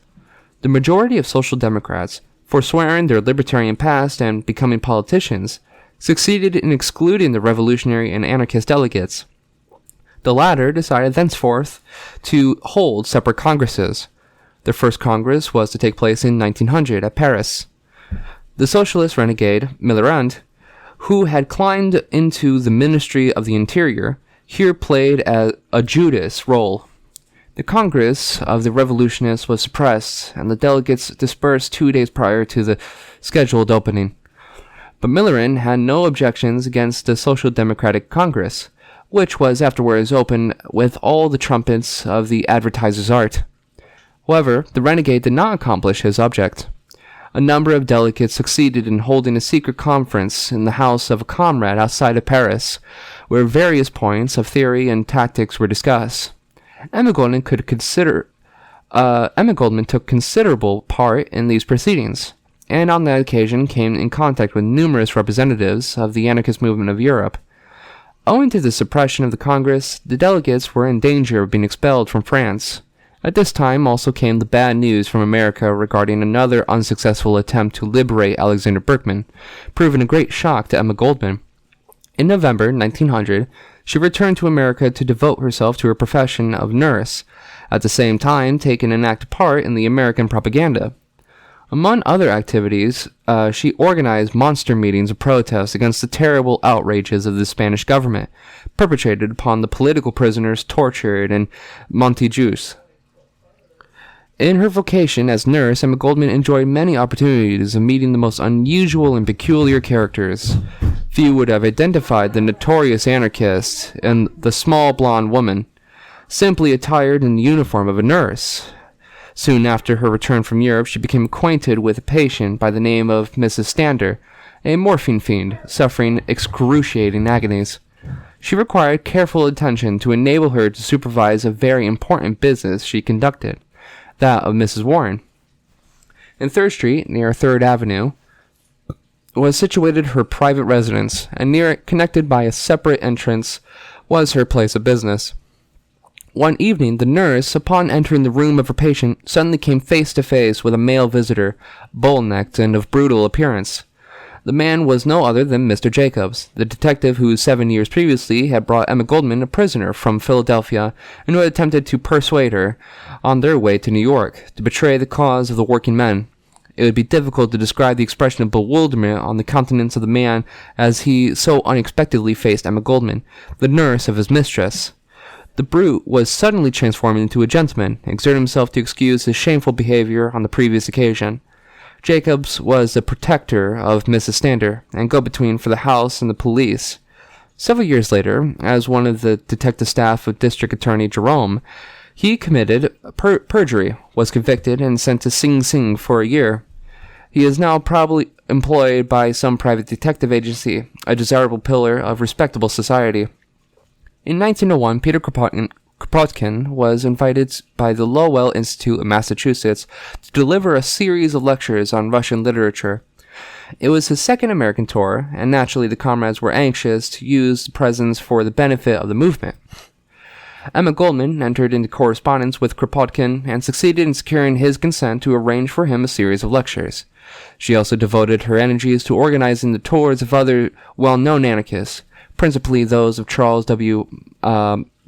[SPEAKER 1] The majority of social democrats, forswearing their libertarian past and becoming politicians, succeeded in excluding the revolutionary and anarchist delegates. The latter decided thenceforth to hold separate congresses. Their first congress was to take place in 1900 at Paris. The socialist renegade, Millerand, who had climbed into the Ministry of the Interior, here played a Judas role. The Congress of the Revolutionists was suppressed, and the delegates dispersed 2 days prior to the scheduled opening. But Millerand had no objections against the Social Democratic Congress, which was afterwards opened with all the trumpets of the advertiser's art. However, the renegade did not accomplish his object. A number of delegates succeeded in holding a secret conference in the house of a comrade outside of Paris, where various points of theory and tactics were discussed. Emma Goldman took considerable part in these proceedings, and on that occasion came in contact with numerous representatives of the anarchist movement of Europe. Owing to the suppression of the Congress, the delegates were in danger of being expelled from France. At this time also came the bad news from America regarding another unsuccessful attempt to liberate Alexander Berkman, proving a great shock to Emma Goldman. In November 1900, she returned to America to devote herself to her profession of nurse, at the same time taking an active part in the American propaganda. Among other activities, she organized monster meetings of protest against the terrible outrages of the Spanish government, perpetrated upon the political prisoners tortured in Montjuic. In her vocation as nurse, Emma Goldman enjoyed many opportunities of meeting the most unusual and peculiar characters. Few would have identified the notorious anarchist and the small blonde woman, simply attired in the uniform of a nurse. Soon after her return from Europe, she became acquainted with a patient by the name of Mrs. Stander, a morphine fiend suffering excruciating agonies. She required careful attention to enable her to supervise a very important business she conducted, that of Mrs. Warren. In 3rd Street, near 3rd Avenue, was situated her private residence, and near it, connected by a separate entrance, was her place of business. One evening, the nurse, upon entering the room of her patient, suddenly came face to face with a male visitor, bull-necked and of brutal appearance. The man was no other than Mr. Jacobs, the detective who 7 years previously had brought Emma Goldman a prisoner from Philadelphia and who had attempted to persuade her, on their way to New York, to betray the cause of the working men. It would be difficult to describe the expression of bewilderment on the countenance of the man as he so unexpectedly faced Emma Goldman, the nurse of his mistress. The brute was suddenly transformed into a gentleman, exerting himself to excuse his shameful behavior on the previous occasion. Jacobs was the protector of Mrs. Stander, and go-between for the house and the police. Several years later, as one of the detective staff of District Attorney Jerome, he committed perjury, was convicted, and sent to Sing Sing for a year. He is now probably employed by some private detective agency, a desirable pillar of respectable society. In 1901, Peter Kropotkin was invited by the Lowell Institute of Massachusetts to deliver a series of lectures on Russian literature. It was his second American tour, and naturally the comrades were anxious to use the presents for the benefit of the movement. Emma Goldman entered into correspondence with Kropotkin and succeeded in securing his consent to arrange for him a series of lectures. She also devoted her energies to organizing the tours of other well-known anarchists, principally those of Charles W.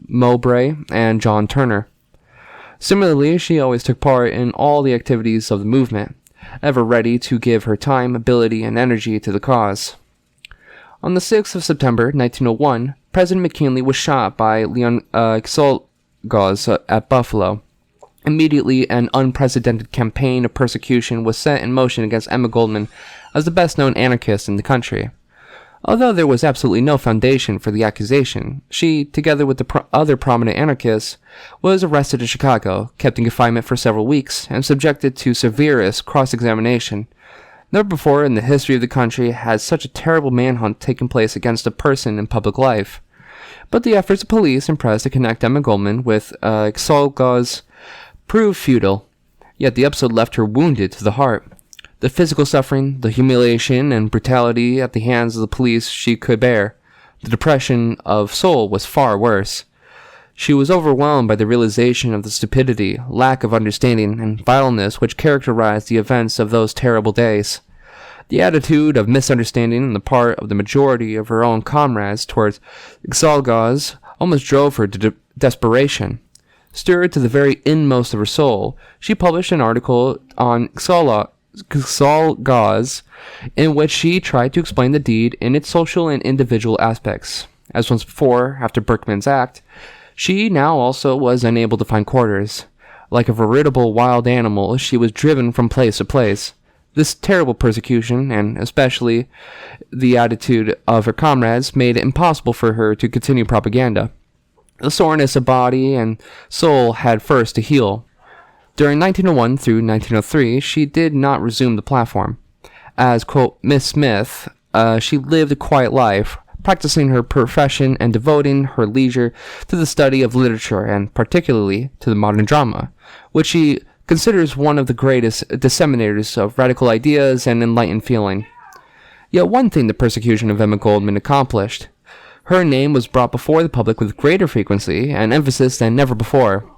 [SPEAKER 1] Mowbray and John Turner. Similarly, she always took part in all the activities of the movement, ever ready to give her time, ability, and energy to the cause. On the 6th of September, 1901, President McKinley was shot by Leon Xolgaz at Buffalo. Immediately, an unprecedented campaign of persecution was set in motion against Emma Goldman as the best-known anarchist in the country. Although there was absolutely no foundation for the accusation, she, together with the other prominent anarchists, was arrested in Chicago, kept in confinement for several weeks, and subjected to severest cross-examination. Never before in the history of the country had such a terrible manhunt taken place against a person in public life. But the efforts of police and press to connect Emma Goldman with Xolgaz proved futile, yet the episode left her wounded to the heart. The physical suffering, the humiliation, and brutality at the hands of the police she could bear. The depression of soul was far worse. She was overwhelmed by the realization of the stupidity, lack of understanding, and vileness which characterized the events of those terrible days. The attitude of misunderstanding on the part of the majority of her own comrades towards Xolgaz almost drove her to desperation. Stirred to the very inmost of her soul, she published an article on Xolgaz, in which she tried to explain the deed in its social and individual aspects. As once before, after Berkman's act, she now also was unable to find quarters. Like a veritable wild animal, she was driven from place to place. This terrible persecution, and especially the attitude of her comrades, made it impossible for her to continue propaganda. The soreness of body and soul had first to heal. During 1901 through 1903, she did not resume the platform. As, quote, Miss Smith, she lived a quiet life, practicing her profession and devoting her leisure to the study of literature and particularly to the modern drama, which she considers one of the greatest disseminators of radical ideas and enlightened feeling. Yet one thing the persecution of Emma Goldman accomplished. Her name was brought before the public with greater frequency and emphasis than never before.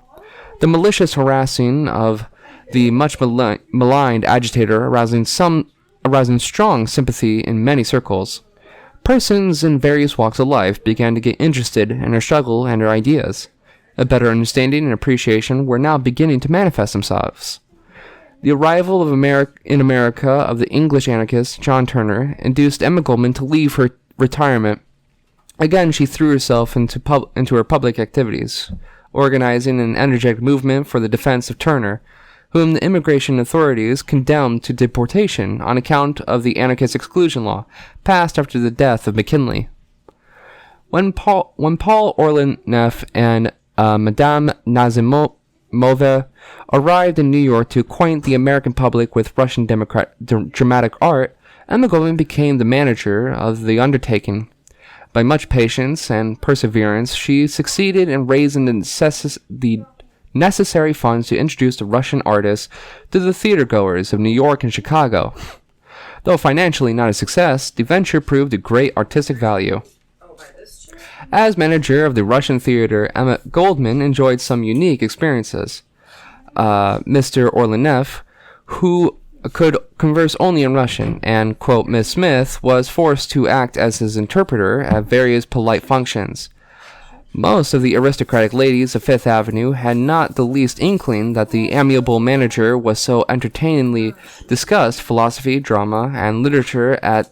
[SPEAKER 1] The malicious harassing of the much maligned agitator arousing strong sympathy in many circles. Persons in various walks of life began to get interested in her struggle and her ideas. A better understanding and appreciation were now beginning to manifest themselves. The arrival of in America of the English anarchist John Turner induced Emma Goldman to leave her retirement. Again, she threw herself into her public activities, organizing an energetic movement for the defense of Turner, whom the immigration authorities condemned to deportation on account of the anarchist exclusion law passed after the death of McKinley. When Paul Orleneff and Madame Nazimova arrived in New York to acquaint the American public with Russian dramatic art, Emma Goldman became the manager of the undertaking. By much patience and perseverance, she succeeded in raising the necessary funds to introduce the Russian artists to the theatergoers of New York and Chicago. Though financially not a success, the venture proved of great artistic value. As manager of the Russian theater, Emma Goldman enjoyed some unique experiences. Mr. Orleneff, who could converse only in Russian, and, quote, Miss Smith was forced to act as his interpreter at various polite functions. Most of the aristocratic ladies of Fifth Avenue had not the least inkling that the amiable manager was so entertainingly discussed philosophy, drama, and literature at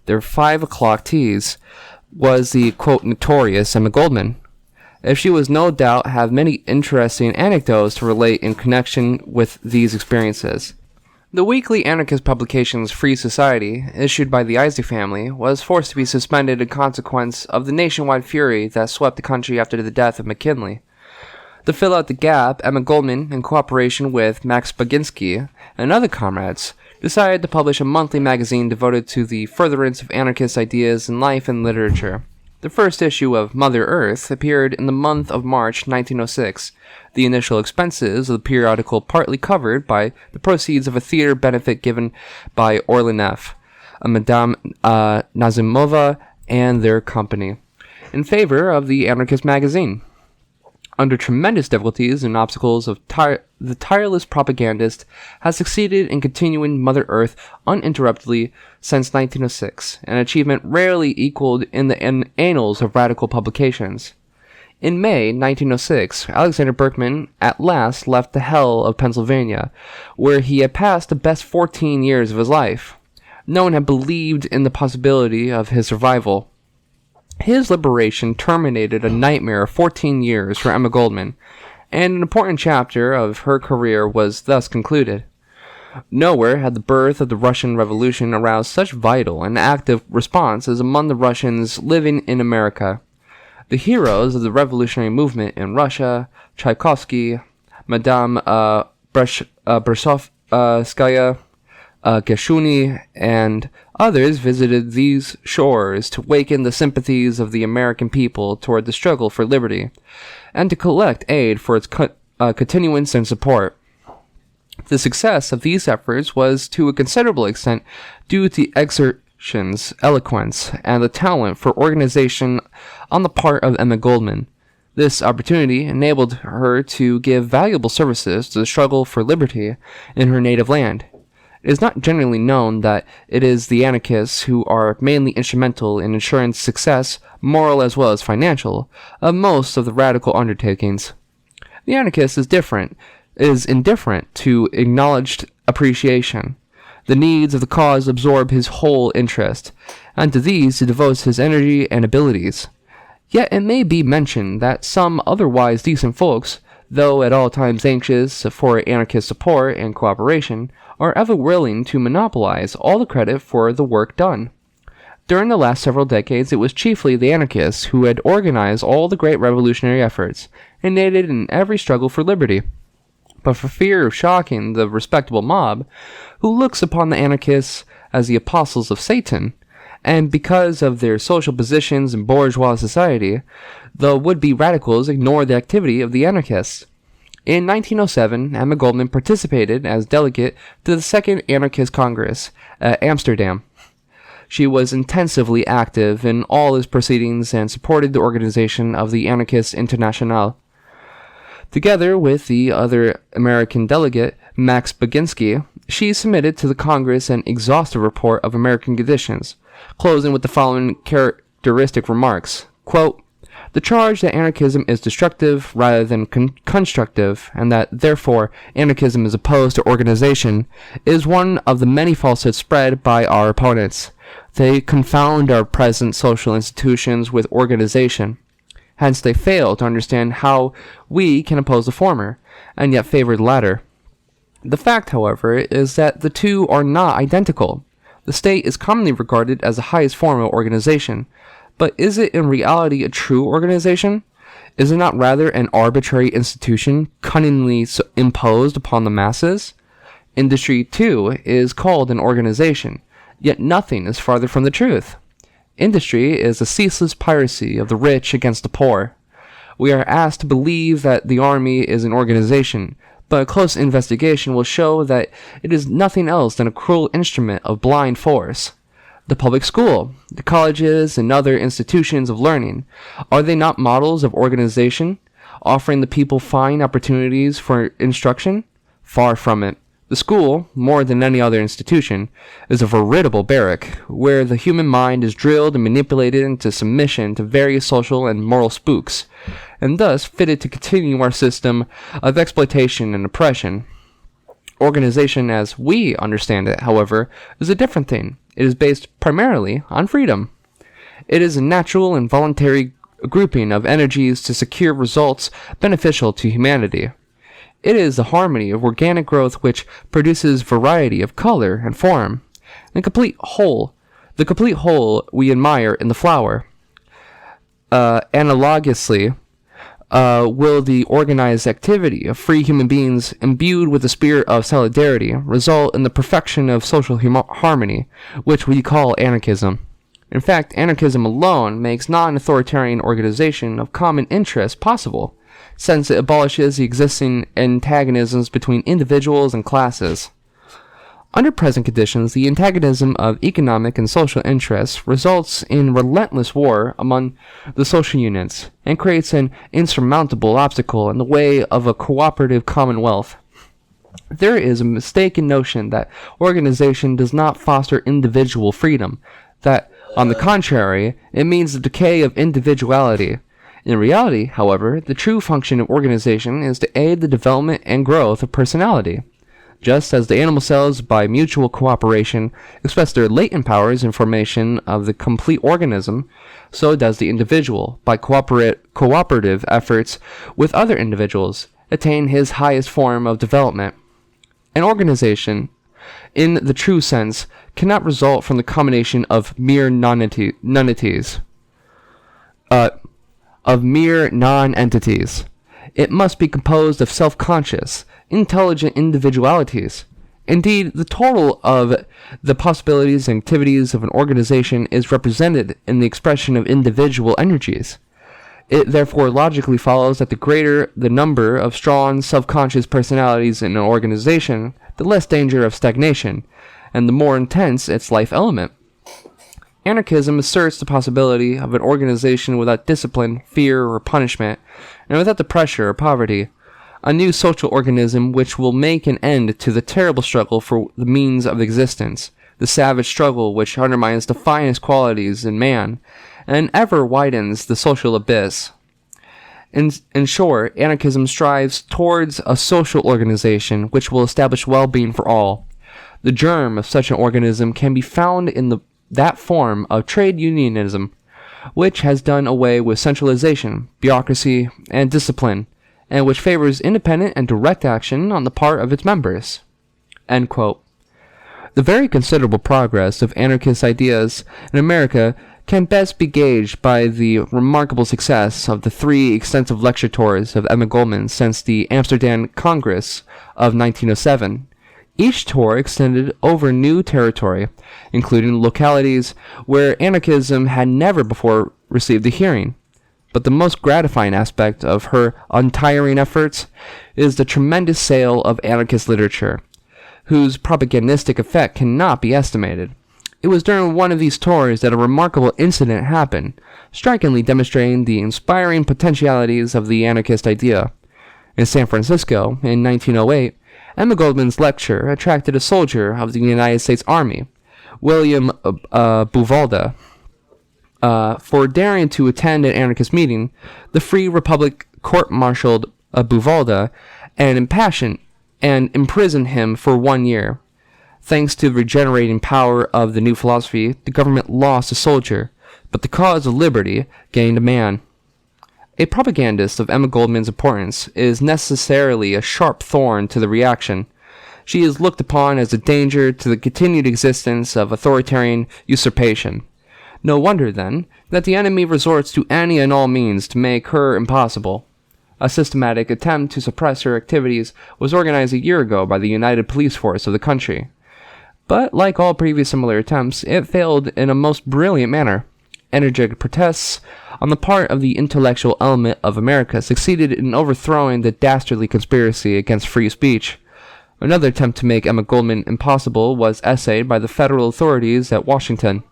[SPEAKER 1] their 5 o'clock teas, was the, quote, notorious Emma Goldman. If she was no doubt have many interesting anecdotes to relate in connection with these experiences. The weekly anarchist publications Free Society, issued by the Isaac family, was forced to be suspended in consequence of the nationwide fury that swept the country after the death of McKinley. To fill out the gap, Emma Goldman, in cooperation with Max Baginski and other comrades, decided to publish a monthly magazine devoted to the furtherance of anarchist ideas in life and literature. The first issue of Mother Earth appeared in the month of March 1906, the initial expenses of the periodical partly covered by the proceeds of a theater benefit given by Orleneff, Madame Nazimova, and their company, in favor of the anarchist magazine. under tremendous difficulties and obstacles of the tireless propagandist has succeeded in continuing Mother Earth uninterruptedly since 1906, an achievement rarely equaled in the annals of radical publications. In May 1906, Alexander Berkman at last left the hell of Pennsylvania, where he had passed the best 14 years of his life. No one had believed in the possibility of his survival. His liberation terminated a nightmare of 14 years for Emma Goldman, and an important chapter of her career was thus concluded. Nowhere had the birth of the Russian Revolution aroused such vital and active response as among the Russians living in America. The heroes of the revolutionary movement in Russia, Tchaikovsky, Madame Bersovskaya, Gershuni, and others visited these shores to waken the sympathies of the American people toward the struggle for liberty, and to collect aid for its continuance and support. The success of these efforts was to a considerable extent due to the exertions, eloquence, and the talent for organization on the part of Emma Goldman. This opportunity enabled her to give valuable services to the struggle for liberty in her native land. It is not generally known that it is the anarchists who are mainly instrumental in ensuring success, moral as well as financial, of most of the radical undertakings. The anarchist is indifferent to acknowledged appreciation. The needs of the cause absorb his whole interest, and to these he devotes his energy and abilities. Yet it may be mentioned that some otherwise decent folks, though at all times anxious for anarchist support and cooperation, are ever willing to monopolize all the credit for the work done. During the last several decades, it was chiefly the anarchists who had organized all the great revolutionary efforts and aided in every struggle for liberty. But for fear of shocking the respectable mob, who looks upon the anarchists as the apostles of Satan, and because of their social positions in bourgeois society, the would-be radicals ignore the activity of the anarchists. In 1907, Emma Goldman participated as delegate to the Second Anarchist Congress at Amsterdam. She was intensively active in all its proceedings and supported the organization of the Anarchist Internationale. Together with the other American delegate, Max Baginski, she submitted to the Congress an exhaustive report of American conditions, closing with the following characteristic remarks, quote, "The charge that anarchism is destructive rather than constructive, and that, therefore, anarchism is opposed to organization, is one of the many falsehoods spread by our opponents. They confound our present social institutions with organization. Hence they fail to understand how we can oppose the former, and yet favor the latter. The fact, however, is that the two are not identical. The state is commonly regarded as the highest form of organization, but is it in reality a true organization? Is it not rather an arbitrary institution cunningly imposed upon the masses? Industry, too, is called an organization, yet nothing is farther from the truth. Industry is a ceaseless piracy of the rich against the poor. We are asked to believe that the army is an organization, but a close investigation will show that it is nothing else than a cruel instrument of blind force. The public school, the colleges, and other institutions of learning, are they not models of organization, offering the people fine opportunities for instruction? Far from it. The school, more than any other institution, is a veritable barrack, where the human mind is drilled and manipulated into submission to various social and moral spooks, and thus fitted to continue our system of exploitation and oppression. Organization as we understand it, however, is a different thing. It is based primarily on freedom. It is a natural and voluntary grouping of energies to secure results beneficial to humanity. It is the harmony of organic growth which produces variety of color and form, the complete whole we admire in the flower. Analogously, will the organized activity of free human beings imbued with the spirit of solidarity result in the perfection of social harmony, which we call anarchism. In fact, anarchism alone makes non-authoritarian organization of common interest possible, since it abolishes the existing antagonisms between individuals and classes. Under present conditions, the antagonism of economic and social interests results in relentless war among the social units and creates an insurmountable obstacle in the way of a cooperative commonwealth. There is a mistaken notion that organization does not foster individual freedom, that, on the contrary, it means the decay of individuality. In reality, however, the true function of organization is to aid the development and growth of personality. Just as the animal cells, by mutual cooperation, express their latent powers in formation of the complete organism, so does the individual, by cooperative efforts with other individuals, attain his highest form of development. An organization, in the true sense, cannot result from the combination of mere non-entities. It must be composed of self-conscious, intelligent individualities. Indeed, the total of the possibilities and activities of an organization is represented in the expression of individual energies. It therefore logically follows that the greater the number of strong, self-conscious personalities in an organization, the less danger of stagnation, and the more intense its life element. Anarchism asserts the possibility of an organization without discipline, fear, or punishment, and without the pressure or poverty. A new social organism which will make an end to the terrible struggle for the means of existence, the savage struggle which undermines the finest qualities in man, and ever widens the social abyss. In short, anarchism strives towards a social organization which will establish well-being for all. The germ of such an organism can be found in that form of trade unionism, which has done away with centralization, bureaucracy, and discipline, and which favors independent and direct action on the part of its members." End quote. The very considerable progress of anarchist ideas in America can best be gauged by the remarkable success of the 3 extensive lecture tours of Emma Goldman since the Amsterdam Congress of 1907. Each tour extended over new territory, including localities where anarchism had never before received a hearing. But the most gratifying aspect of her untiring efforts is the tremendous sale of anarchist literature, whose propagandistic effect cannot be estimated. It was during one of these tours that a remarkable incident happened, strikingly demonstrating the inspiring potentialities of the anarchist idea. In San Francisco, in 1908, Emma Goldman's lecture attracted a soldier of the United States Army, William Buvalda. For daring to attend an anarchist meeting, the Free Republic court-martialed Buvalda and imprisoned him for 1 year. Thanks to the regenerating power of the new philosophy, the government lost a soldier, but the cause of liberty gained a man. A propagandist of Emma Goldman's importance is necessarily a sharp thorn to the reaction. She is looked upon as a danger to the continued existence of authoritarian usurpation. No wonder, then, that the enemy resorts to any and all means to make her impossible. A systematic attempt to suppress her activities was organized a year ago by the United Police Force of the country. But, like all previous similar attempts, it failed in a most brilliant manner. Energetic protests on the part of the intellectual element of America succeeded in overthrowing the dastardly conspiracy against free speech. Another attempt to make Emma Goldman impossible was essayed by the federal authorities at Washington.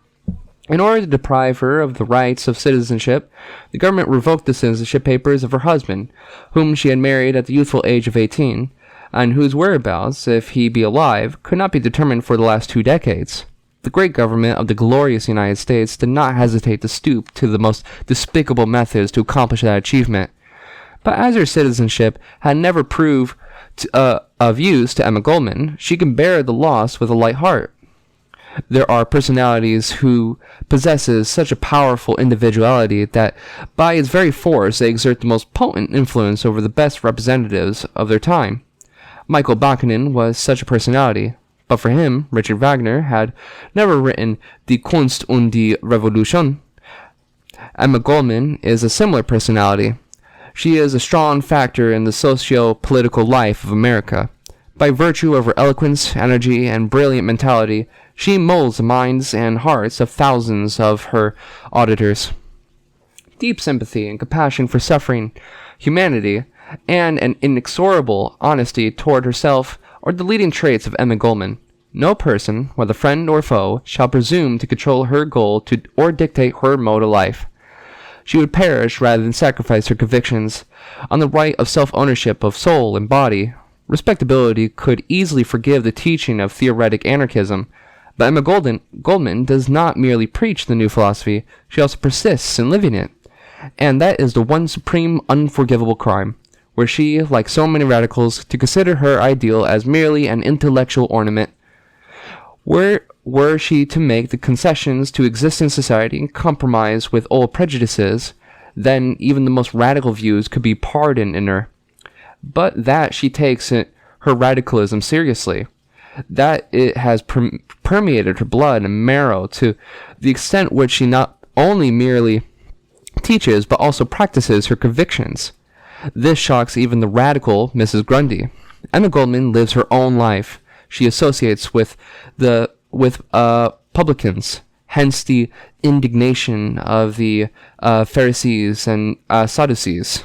[SPEAKER 1] In order to deprive her of the rights of citizenship, the government revoked the citizenship papers of her husband, whom she had married at the youthful age of 18, and whose whereabouts, if he be alive, could not be determined for the last 2 decades. The great government of the glorious United States did not hesitate to stoop to the most despicable methods to accomplish that achievement. But as her citizenship had never proved of use to Emma Goldman, she can bear the loss with a light heart. There are personalities who possesses such a powerful individuality that by its very force they exert the most potent influence over the best representatives of their time. Michael Bakunin was such a personality, but for him, Richard Wagner had never written Die Kunst und die Revolution. Emma Goldman is a similar personality. She is a strong factor in the socio-political life of America. By virtue of her eloquence, energy, and brilliant mentality, she molds the minds and hearts of thousands of her auditors. Deep sympathy and compassion for suffering, humanity, and an inexorable honesty toward herself are the leading traits of Emma Goldman. No person, whether friend or foe, shall presume to control her goal or dictate her mode of life. She would perish rather than sacrifice her convictions on the right of self-ownership of soul and body. Respectability could easily forgive the teaching of theoretic anarchism, but Emma Goldman does not merely preach the new philosophy, she also persists in living it. And that is the one supreme unforgivable crime, where she, like so many radicals, to consider her ideal as merely an intellectual ornament. Were she to make the concessions to existing society and compromise with old prejudices, then even the most radical views could be pardoned in her. But that she takes her radicalism seriously, that it has permeated her blood and marrow to the extent which she not only merely teaches but also practices her convictions. This shocks even the radical Mrs. Grundy. Emma Goldman lives her own life. She associates with publicans, hence the indignation of the Pharisees and Sadducees.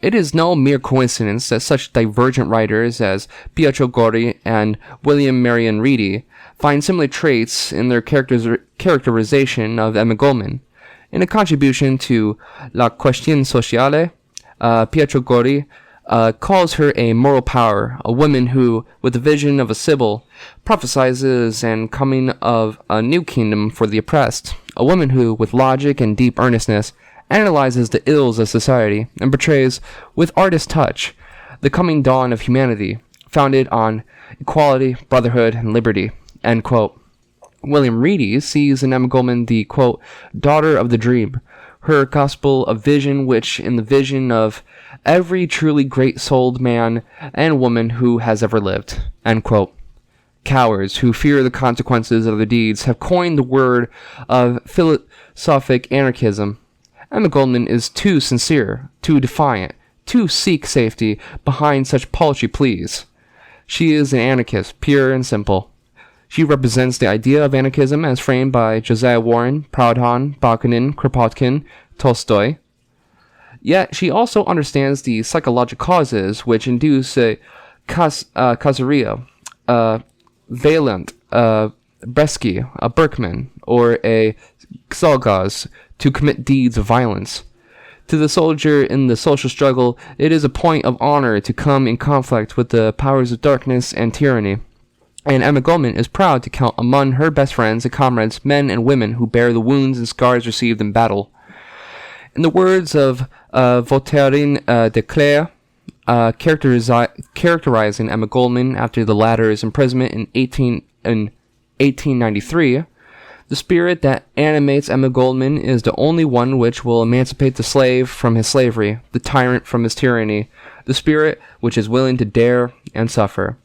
[SPEAKER 1] It is no mere coincidence that such divergent writers as Pietro Gori and William Marion Reedy find similar traits in their characterization of Emma Goldman. In a contribution to La Question Sociale, Pietro Gori calls her a moral power, a woman who, with the vision of a Sibyl, prophesies and coming of a new kingdom for the oppressed, a woman who, with logic and deep earnestness, analyzes the ills of society and portrays, with artist touch, the coming dawn of humanity, founded on equality, brotherhood, and liberty. End quote. William Reedy sees in Emma Goldman the, quote, daughter of the dream, her gospel of vision which, in the vision of every truly great-souled man and woman who has ever lived. End quote. Cowards who fear the consequences of their deeds have coined the word of philosophic anarchism. Emma Goldman is too sincere, too defiant, to seek safety behind such paltry pleas. She is an anarchist, pure and simple. She represents the idea of anarchism as framed by Josiah Warren, Proudhon, Bakunin, Kropotkin, Tolstoy. Yet she also understands the psychological causes which induce a caseria, a Vaillant, a Bresky, a Berkman, or a Xalgaz to commit deeds of violence. To the soldier in the social struggle, it is a point of honor to come in conflict with the powers of darkness and tyranny. And Emma Goldman is proud to count among her best friends and comrades men and women who bear the wounds and scars received in battle. In the words of Voltairine de Cleyre, characterizing Emma Goldman after the latter's imprisonment in 1893, the spirit that animates Emma Goldman is the only one which will emancipate the slave from his slavery, the tyrant from his tyranny, the spirit which is willing to dare and suffer.